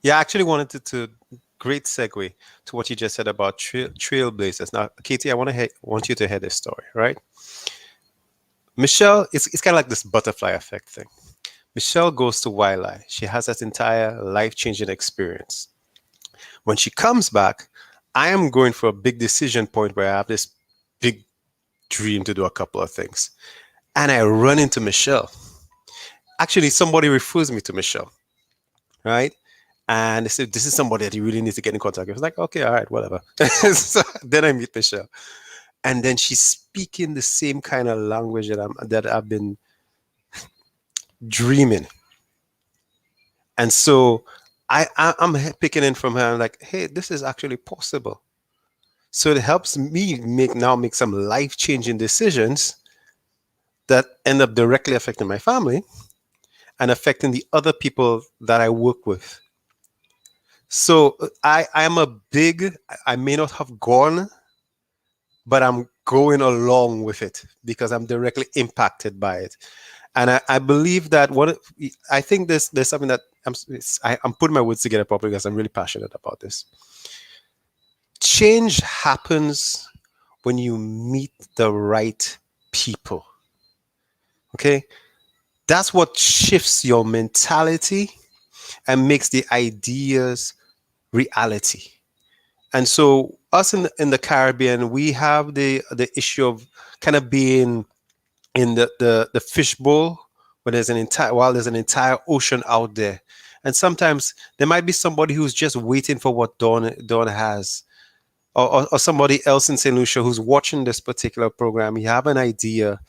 Yeah, I actually wanted to great segue to what you just said about trailblazers. Now, Katie, I want you to hear this story, right? Michelle, it's kind of like this butterfly effect thing. Michelle goes to YLAI. She has that entire life-changing experience. When she comes back, I am going for a big decision point where I have this big dream to do a couple of things. And I run into Michelle. Actually, somebody refers me to Michelle, right? And they said, this is somebody that you really need to get in contact with. I was like, okay, all right, whatever. So then I meet Michelle. And then she's speaking the same kind of language that I've been dreaming. And so I'm picking in from her. I'm like, hey, this is actually possible. So it helps me make some life-changing decisions that end up directly affecting my family and affecting the other people that I work with. So I may not have gone, but I'm going along with it because I'm directly impacted by it. And I believe that I think there's something that I'm putting my words together properly because I'm really passionate about this. Change happens when you meet the right people. Okay? That's what shifts your mentality and makes the ideas reality. And so us in the Caribbean, we have the issue of kind of being in the fishbowl when there's an entire ocean out there. And sometimes there might be somebody who's just waiting for what Dawna has, or somebody else in St. Lucia who's watching this particular program. You have an idea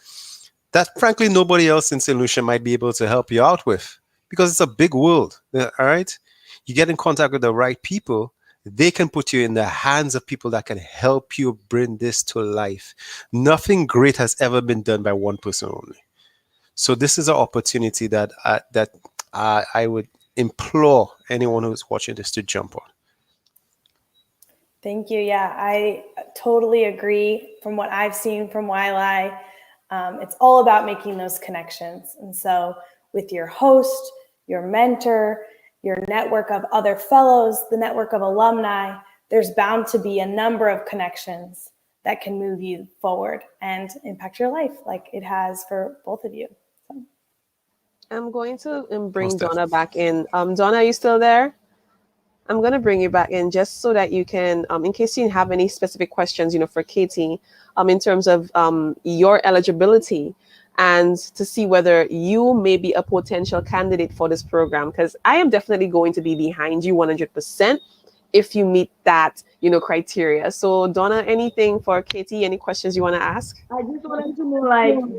that frankly nobody else in St. Lucia might be able to help you out with because it's a big world. All right. You get in contact with the right people, they can put you in the hands of people that can help you bring this to life. Nothing great has ever been done by one person only. So this is an opportunity that I would implore anyone who's watching this to jump on. Thank you. Yeah, I totally agree. From what I've seen from YLAI, it's all about making those connections. And so with your host, your mentor, your network of other fellows, the network of alumni, there's bound to be a number of connections that can move you forward and impact your life like it has for both of you. So. I'm going to bring Dawna back in. Dawna, are you still there? I'm going to bring you back in just so that you can, in case you have any specific questions, for Katie, in terms of your eligibility, and to see whether you may be a potential candidate for this program, because I am definitely going to be behind you 100% if you meet that, criteria. So Dawna, anything for Katie? Any questions you want to ask? I just wanted to know,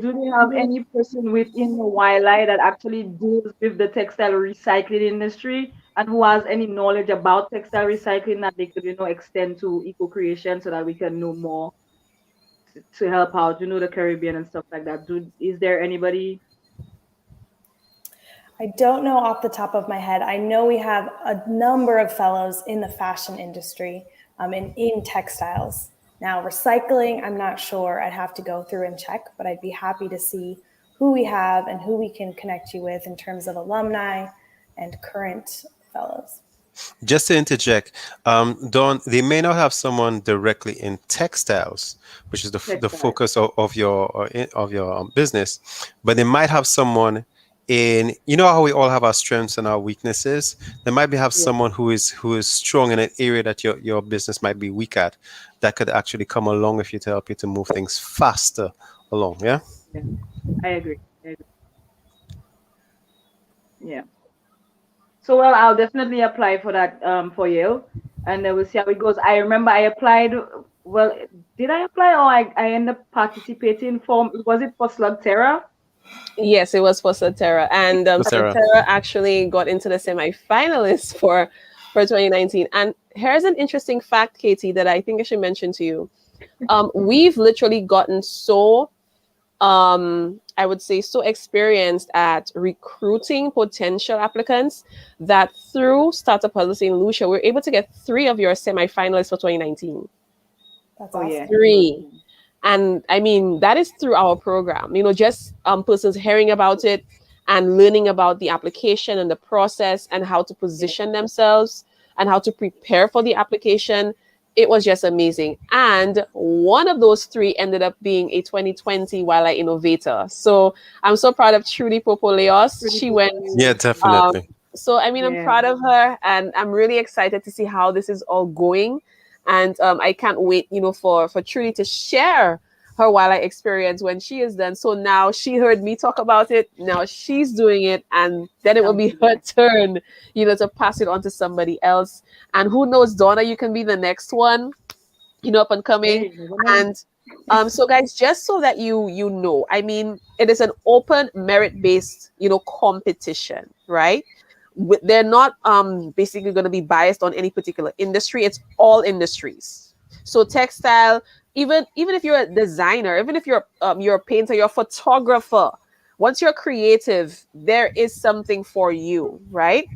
do they have any person within the YLAI that actually deals with the textile recycling industry and who has any knowledge about textile recycling that they could, extend to EcoCreationz so that we can know more to help out, the Caribbean and stuff like that? Is there anybody? I don't know off the top of my head. I know we have a number of fellows in the fashion industry and in textiles. Now, recycling, I'm not sure. I'd have to go through and check, but I'd be happy to see who we have and who we can connect you with in terms of alumni and current fellows. Just to interject, Dawn, they may not have someone directly in textiles, which is the focus of your business, but they might have someone in, you know how we all have our strengths and our weaknesses. There might be have someone who is strong in an area that your business might be weak at, that could actually come along with you to help you to move things faster along. Yeah. Yeah, I agree. I agree. Yeah. So well, I'll definitely apply for that for Yale, and we'll see how it goes. I remember I applied. Well, did I apply or I ended up participating for? Was it for Slug Terra? Yes, it was for Sotera, and Sarah. Sotera actually got into the semi-finalists for 2019. And here's an interesting fact, Katie, that I think I should mention to you. We've literally gotten so I would say so experienced at recruiting potential applicants that through Startup Huddle in Lucia, we're able to get 3 of your semi-finalists for 2019. That's Oh awesome. yeah. 3. And I mean, that is through our program, just persons hearing about it and learning about the application and the process and how to position themselves and how to prepare for the application. It was just amazing. And one of those 3 ended up being a 2020 YLAI Innovator. So I'm so proud of Trudy Popoleos. She went. Yeah, definitely. So, I mean, I'm proud of her, and I'm really excited to see how this is all going. And I can't wait, for Trudy to share her YLAI experience when she is done. So now she heard me talk about it. Now she's doing it, and then it will be her turn, to pass it on to somebody else. And who knows, Dawna, you can be the next one, up and coming. And so guys, just so that you know, I mean, it is an open merit-based, competition, right? They're not basically going to be biased on any particular industry. It's all industries. So textile, even if you're a designer, even if you're a painter, you're a photographer, once you're creative, there is something for you, right?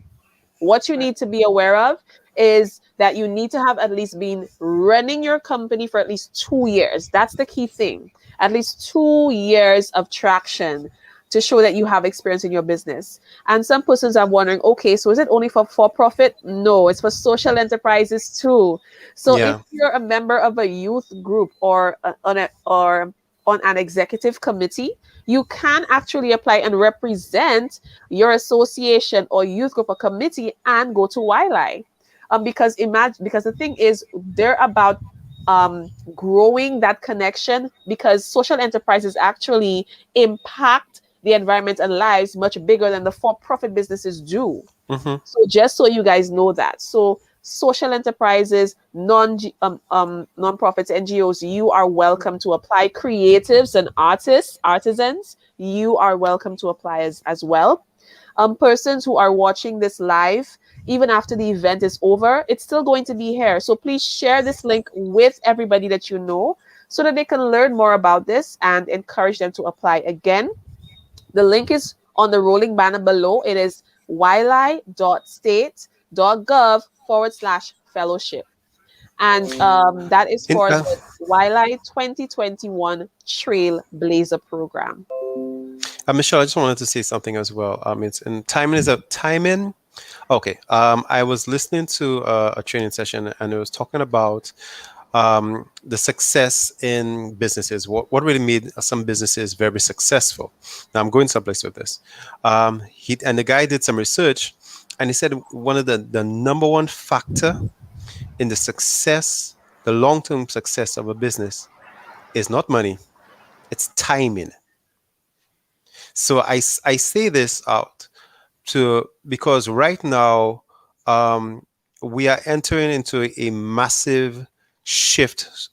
What you need to be aware of is that you need to have at least been running your company for at least 2 years. That's the key thing. At least 2 years of traction to show that you have experience in your business. And some persons are wondering, okay, so is it only for profit? No, it's for social enterprises too. So if you're a member of a youth group or on an executive committee, you can actually apply and represent your association or youth group or committee and go to YLAI. Because the thing is, they're about growing that connection, because social enterprises actually impact the environment and lives much bigger than the for-profit businesses do. Mm-hmm. So just so you guys know that. So social enterprises, non-profits, NGOs, you are welcome to apply. Creatives and artisans, you are welcome to apply as well. Persons who are watching this live, even after the event is over, it's still going to be here. So please share this link with everybody that you know so that they can learn more about this and encourage them to apply. Again, the link is on the rolling banner below. It is ylai.state.gov/fellowship. And that is for the YLAI 2021 Trailblazer program. Michelle, I just wanted to say something as well. It's in timing. Okay. I was listening to a training session, and it was talking about the success in businesses. What really made some businesses very successful? Now I'm going someplace with this. And the guy did some research, and he said one of the number one factor in the success, the long-term success of a business, is not money, it's timing. So I say this out because right now we are entering into a massive shift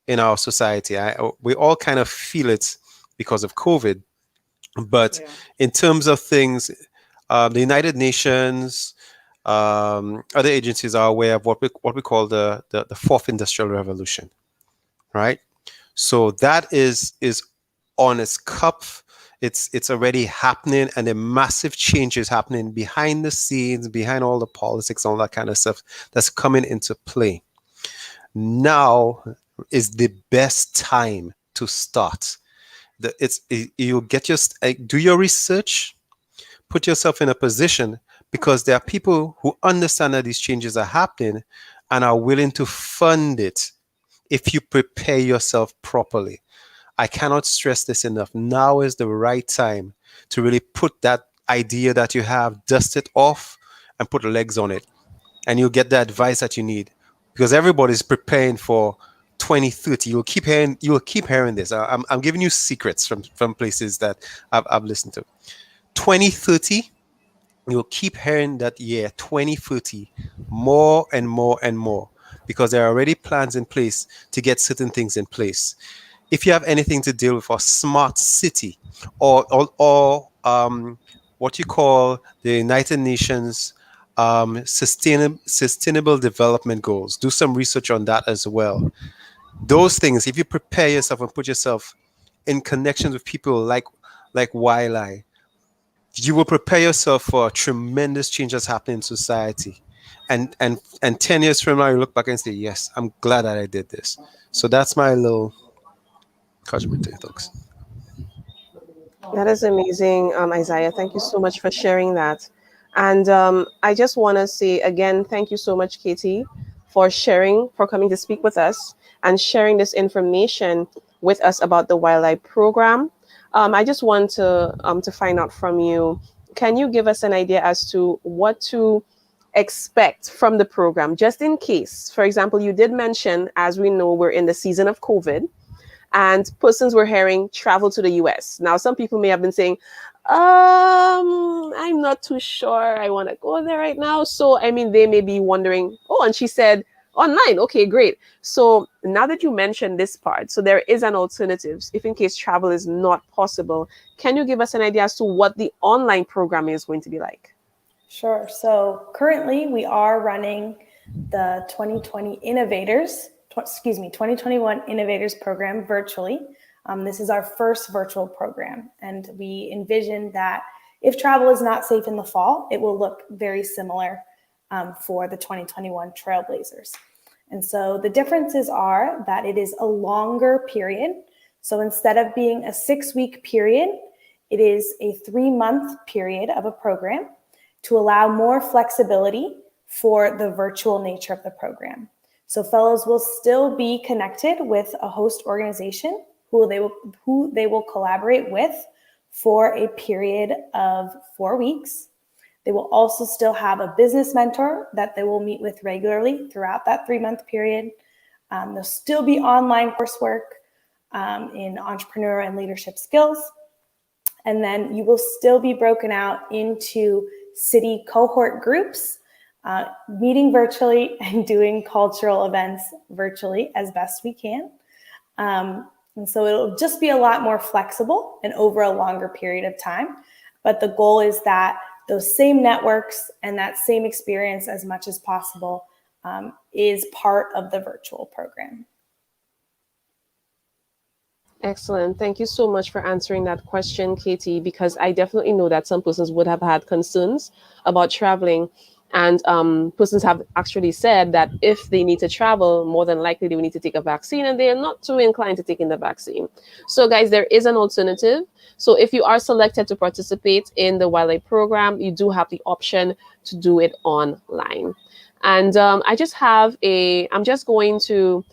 in our society. We all kind of feel it because of COVID, but in terms of things, the United Nations, other agencies are aware of what we call the fourth industrial revolution, right? So that is on its cuff. It's already happening, and a massive change is happening behind the scenes, behind all the politics, all that kind of stuff that's coming into play. Now is the best time to start. You do your research, put yourself in a position, because there are people who understand that these changes are happening and are willing to fund it if you prepare yourself properly. I cannot stress this enough. Now is the right time to really put that idea that you have, dust it off and put legs on it, and you'll get the advice that you need, because everybody's preparing for 2030. You'll keep hearing this. I'm giving you secrets from places that I've listened to. 2030, you'll keep hearing that year 2030 more and more and more, because there are already plans in place to get certain things in place. If you have anything to deal with a smart city, or what you call the United Nations sustainable development goals, do some research on that as well. Those things, if you prepare yourself and put yourself in connection with people like YLAI, you will prepare yourself for a tremendous change that's happening in society. And 10 years from now, you look back and say, yes, I'm glad that I did this. So that's my little encouragement to you folks. That is amazing, Isaiah. Thank you so much for sharing that. And I just want to say again, thank you so much, Katie, for sharing, for coming to speak with us and sharing this information with us about the wildlife program. I just want to find out from you. Can you give us an idea as to what to expect from the program, just in case? For example, you did mention, as we know, we're in the season of COVID and persons were hearing travel to the US. Now, some people may have been saying, I'm not too sure I want to go there right now. So, I mean, they may be wondering, oh, and she said online. Okay, great. So now that you mentioned this part, so there is an alternative if in case travel is not possible. Can you give us an idea as to what the online program is going to be like? Sure. So currently we are running the 2021 Innovators program virtually. This is our first virtual program, and we envision that if travel is not safe in the fall, it will look very similar for the 2021 Trailblazers. And so the differences are that it is a longer period. So instead of being a 6-week period, it is a 3-month period of a program to allow more flexibility for the virtual nature of the program. So fellows will still be connected with a host organization who they will collaborate with for a period of 4 weeks. They will also still have a business mentor that they will meet with regularly throughout that 3-month period. There'll still be online coursework in entrepreneur and leadership skills. And then you will still be broken out into city cohort groups, meeting virtually and doing cultural events virtually as best we can. And so it'll just be a lot more flexible and over a longer period of time. But the goal is that those same networks and that same experience as much as possible is part of the virtual program. Excellent. Thank you so much for answering that question, Katie, because I definitely know that some persons would have had concerns about traveling. And persons have actually said that if they need to travel, more than likely they will need to take a vaccine, and they are not too inclined to taking the vaccine. So guys, there is an alternative. So if you are selected to participate in the YLAI program, you do have the option to do it online. And I'm just going to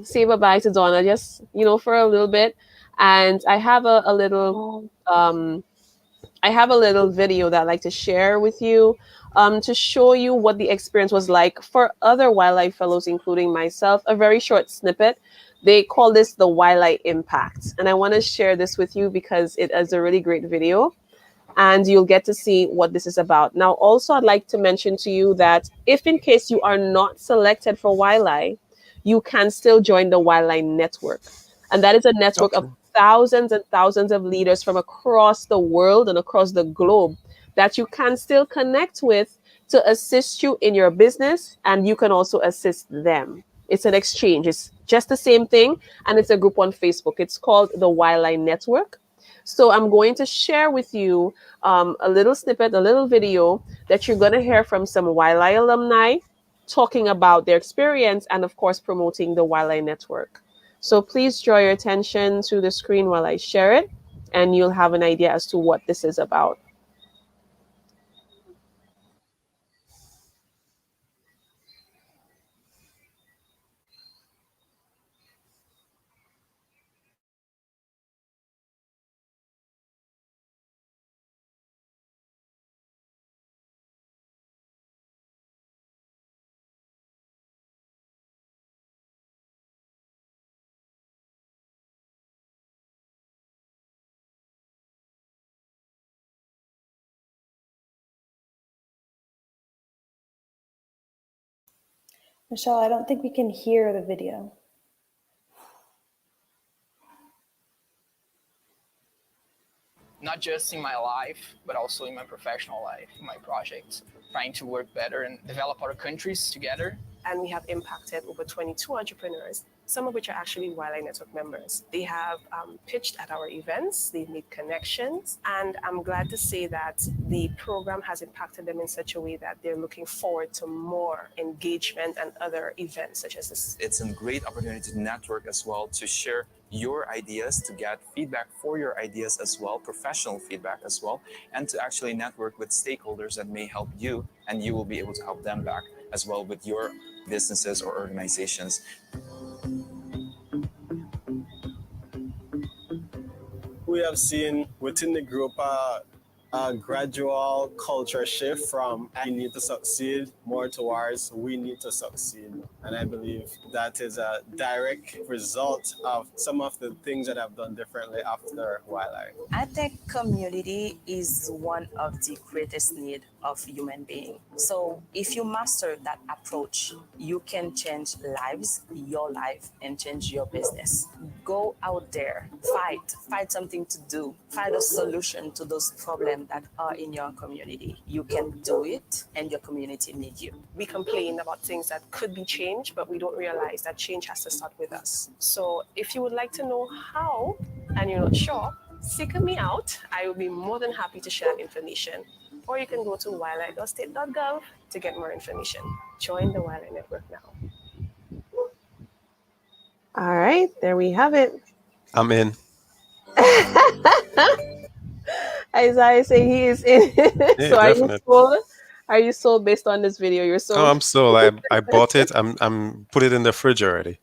say bye-bye to Dawna, just, for a little bit. And I have a little video that I'd like to share with you to show you what the experience was like for other wildlife fellows, including myself. A very short snippet. They call this the YLAI Impact. And I want to share this with you because it is a really great video. And you'll get to see what this is about. Now, also, I'd like to mention to you that if in case you are not selected for YLAI, you can still join the YLAI network. And that is a network of thousands and thousands of leaders from across the world and across the globe that you can still connect with to assist you in your business, and you can also assist them. It's an exchange. It's just the same thing, and it's a group on Facebook. It's called the YLAI Network. So I'm going to share with you a little snippet, a little video that you're going to hear from some YLAI alumni talking about their experience and, of course, promoting the YLAI Network. So please draw your attention to the screen while I share it, and you'll have an idea as to what this is about. Michelle, I don't think we can hear the video. Not just in my life, but also in my professional life, in my projects, trying to work better and develop our countries together. And we have impacted over 22 entrepreneurs, some of which are actually YLAI Network members. They have pitched at our events, they've made connections, and I'm glad to say that the program has impacted them in such a way that they're looking forward to more engagement and other events such as this. It's a great opportunity to network as well, to share your ideas, to get feedback for your ideas as well, professional feedback as well, and to actually network with stakeholders that may help you, and you will be able to help them back as well with your businesses or organizations. We have seen within the group a gradual culture shift from I need to succeed more towards we need to succeed. And I believe that is a direct result of some of the things that I've done differently after YLAI. I think community is one of the greatest needs of human being. So if you master that approach, you can change lives, your life, and change your business. Go out there, find something to do, find a solution to those problems that are in your community. You can do it, and your community needs you. We complain about things that could be changed, but we don't realize that change has to start with us. So if you would like to know how, and you're not sure, seek me out. I will be more than happy to share that information. Or you can go to YLAI.state.gov to get more information. Join the YLAI network now. All right, there we have it. I'm in. Isaiah say he is in. Yeah, So are you definitely. sold? Are you sold based on this video? You're sold? Oh, I'm sold. I bought it. I'm put it in the fridge already.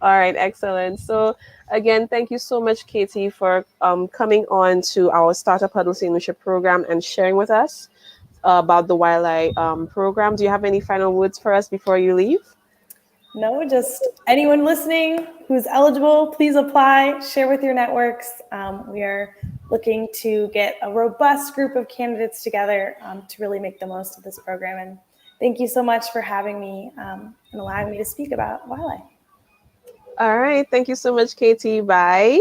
All right, excellent. So again, thank you so much, Katie, for coming on to our Startup Huddle St. Lucia program and sharing with us about the YLAI program. Do you have any final words for us before you leave? No, just anyone listening who's eligible, please apply, share with your networks. We are looking to get a robust group of candidates together to really make the most of this program. And thank you so much for having me and allowing me to speak about YLAI. All right, thank you so much, Katie. Bye.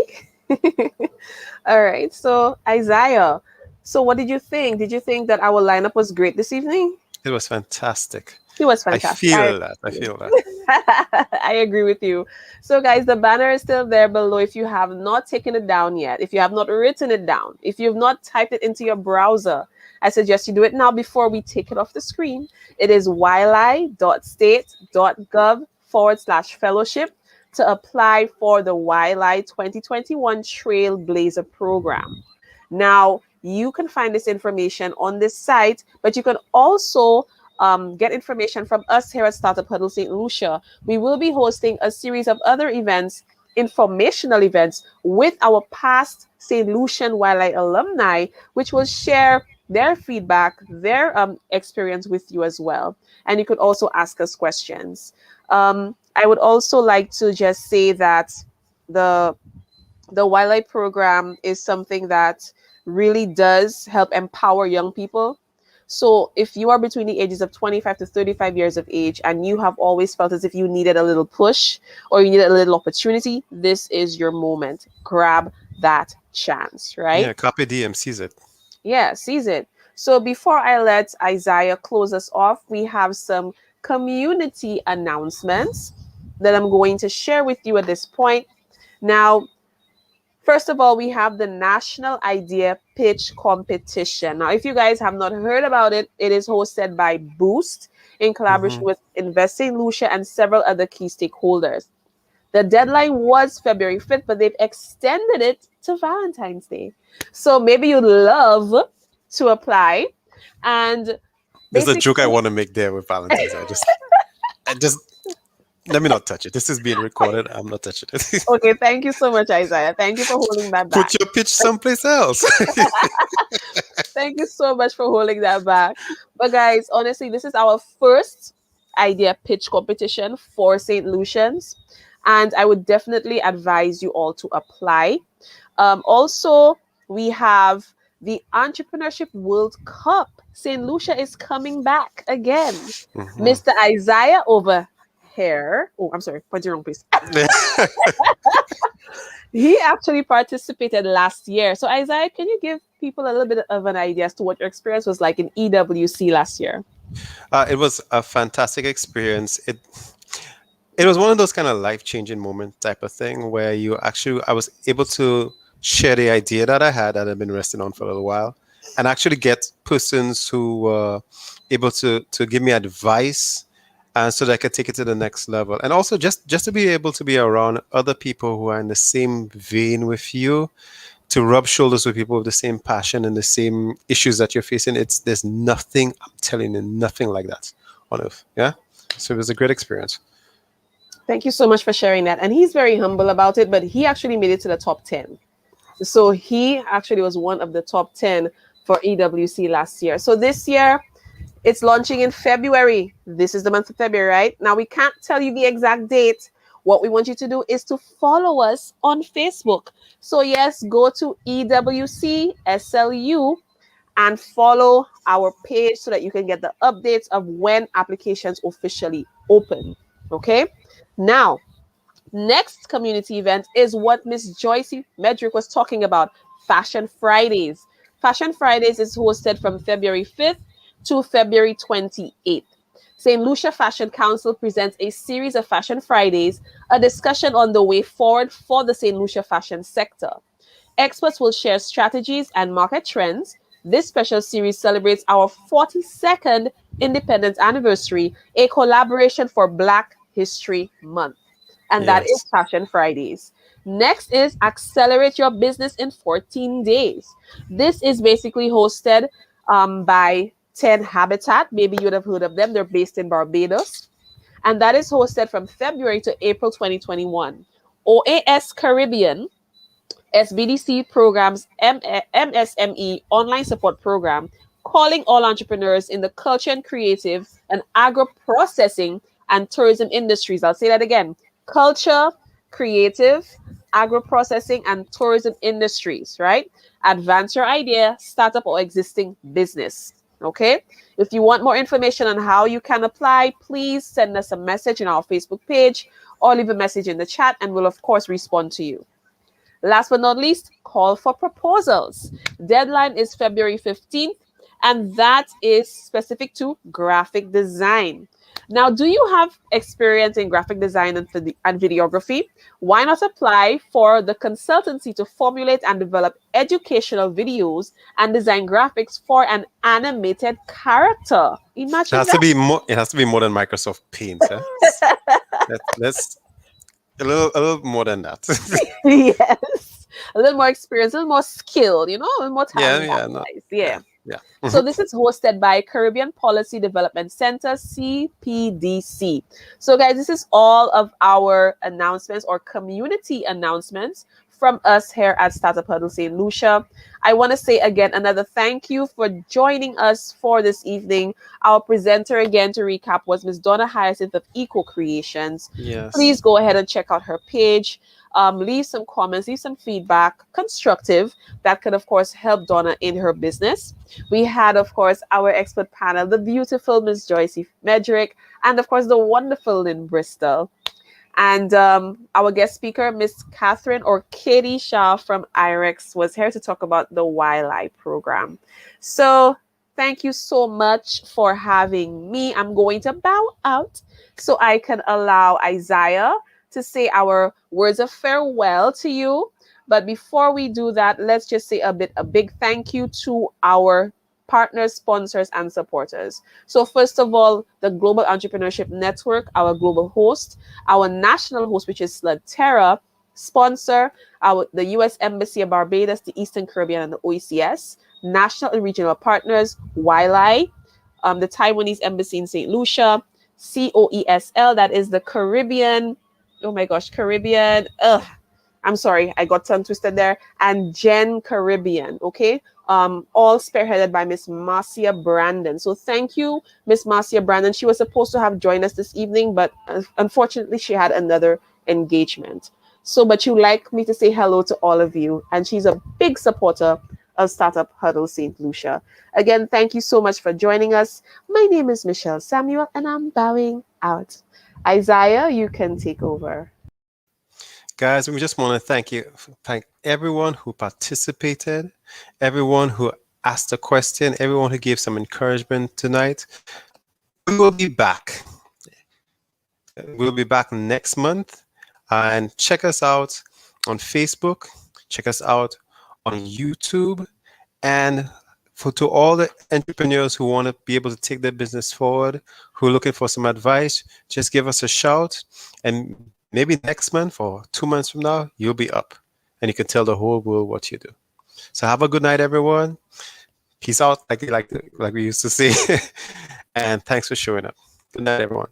All right, so Isaiah, so what did you think? Did you think that our lineup was great this evening? It was fantastic. It was fantastic. I feel that. I agree with you. So guys, the banner is still there below if you have not taken it down yet, if you have not written it down, if you've not typed it into your browser, I suggest you do it now before we take it off the screen. It is ylai.state.gov/fellowship to apply for the YLAI 2021 Trailblazer program. Now, you can find this information on this site, but you can also get information from us here at Startup Huddle St. Lucia. We will be hosting a series of other events, informational events, with our past St. Lucian YLAI alumni, which will share their feedback, their experience with you as well. And you could also ask us questions. I would also like to just say that the YLAI program is something that really does help empower young people. So if you are between the ages of 25 to 35 years of age and you have always felt as if you needed a little push or you needed a little opportunity, this is your moment. Grab that chance, right? Yeah, Carpe Diem, seize it. Yeah, seize it. So before I let Isaiah close us off, we have some community announcements that I'm going to share with you at this point. Now, first of all, we have the National Idea Pitch Competition. Now, if you guys have not heard about it, it is hosted by Boost in collaboration with Invest St. Lucia and several other key stakeholders. The deadline was February 5th, but they've extended it to Valentine's Day. So maybe you'd love to apply. And there's a joke I want to make there with Valentine's. I just let me not touch it. This is being recorded. I'm not touching it. Okay, thank you so much, Isaiah. Thank you for holding that back. Put your pitch someplace else. Thank you so much for holding that back. But guys, honestly, this is our first idea pitch competition for St. Lucians. And I would definitely advise you all to apply. Also, we have the Entrepreneurship World Cup. St. Lucia is coming back again. Mr. Isaiah over here. Oh, I'm sorry, point the wrong place. He actually participated last year. So Isaiah, can you give people a little bit of an idea as to what your experience was like in EWC last year? It was a fantastic experience. It was one of those kind of life-changing moment type of thing where I was able to share the idea that I had that I've been resting on for a little while, and actually get persons who were able to give me advice, so that I could take it to the next level, and also just to be able to be around other people who are in the same vein with you, to rub shoulders with people with the same passion and the same issues that you're facing. There's nothing, I'm telling you, nothing like that on earth. Yeah. So it was a great experience. Thank you so much for sharing that. And he's very humble about it, but he actually made it to the top 10. So he actually was one of the top 10 for EWC last year. So this year, it's launching in February. This is the month of February, right? Now, we can't tell you the exact date. What we want you to do is to follow us on Facebook. So yes, go to EWC SLU and follow our page so that you can get the updates of when applications officially open. Okay? Now, next community event is what Miss Joycie Mederick was talking about, Fashion Fridays. Fashion Fridays is hosted from February 5th to February 28th. St. Lucia Fashion Council presents a series of Fashion Fridays, a discussion on the way forward for the St. Lucia fashion sector. Experts will share strategies and market trends. This special series celebrates our 42nd independence anniversary, a collaboration for Black History Month. And that is Fashion Fridays. Next is Accelerate Your Business in 14 Days. This is basically hosted by 10 Habitat. Maybe you would have heard of them. They're based in Barbados. And that is hosted from February to April 2021. OAS Caribbean, SBDC programs, MSME online support program, calling all entrepreneurs in the culture and creative and agro-processing and tourism industries. I'll say that again. Culture, creative, agro-processing, and tourism industries, right? Advance your idea, startup, or existing business. Okay? If you want more information on how you can apply, please send us a message in our Facebook page or leave a message in the chat, and we'll, of course, respond to you. Last but not least, call for proposals. Deadline is February 15th, and that is specific to graphic design. Now, do you have experience in graphic design and videography? Why not apply for the consultancy to formulate and develop educational videos and design graphics for an animated character? Imagine It has to be more than Microsoft Paint. Eh? Let's a little more than that. Yes, a little more experience, a little more skill, a little more time. Yeah. So this is hosted by Caribbean Policy Development Center, CPDC. So guys, this is all of our announcements or community announcements from us here at Startup Huddle St. Lucia. I want to say again another thank you for joining us for this evening. Our presenter again to recap was Ms. Dawna Hyacinth of EcoCreationz. Yes. Please go ahead and check out her page. Leave some comments, leave some feedback, constructive, that could, of course, help Dawna in her business. We had, of course, our expert panel, the beautiful Ms. Joycie Mederick, and, of course, the wonderful Lyn Bristol. And our guest speaker, Ms. Kathryn or Kathryn Shah from IREX, was here to talk about the YLAI program. So thank you so much for having me. I'm going to bow out so I can allow Isaiah to say our words of farewell to you. But before we do that, let's just say a big thank you to our partners, sponsors, and supporters. So first of all, the Global Entrepreneurship Network, our global host, our national host, which is Terra, sponsor, the U.S. Embassy of Barbados, the Eastern Caribbean, and the OECS, national and regional partners, YLAI, the Taiwanese Embassy in St. Lucia, COESL, that is the Caribbean, Caribbean, I'm sorry, I got tongue twisted there, and Gen Caribbean, okay? All spearheaded by Miss Marcia Brandon. So thank you, Miss Marcia Brandon. She was supposed to have joined us this evening, but unfortunately she had another engagement. So, but you like me to say hello to all of you, and she's a big supporter of Startup Huddle St. Lucia. Again, thank you so much for joining us. My name is Michelle Samuel, and I'm bowing out. Isaiah, you can take over. Guys, we just want to thank everyone who participated, everyone who asked a question, everyone who gave some encouragement tonight. We will be back. We'll be back next month. And check us out on Facebook. Check us out on YouTube. And to all the entrepreneurs who want to be able to take their business forward, who are looking for some advice, just give us a shout. And maybe next month or 2 months from now, you'll be up. And you can tell the whole world what you do. So have a good night, everyone. Peace out, like we used to say. And thanks for showing up. Good night, everyone.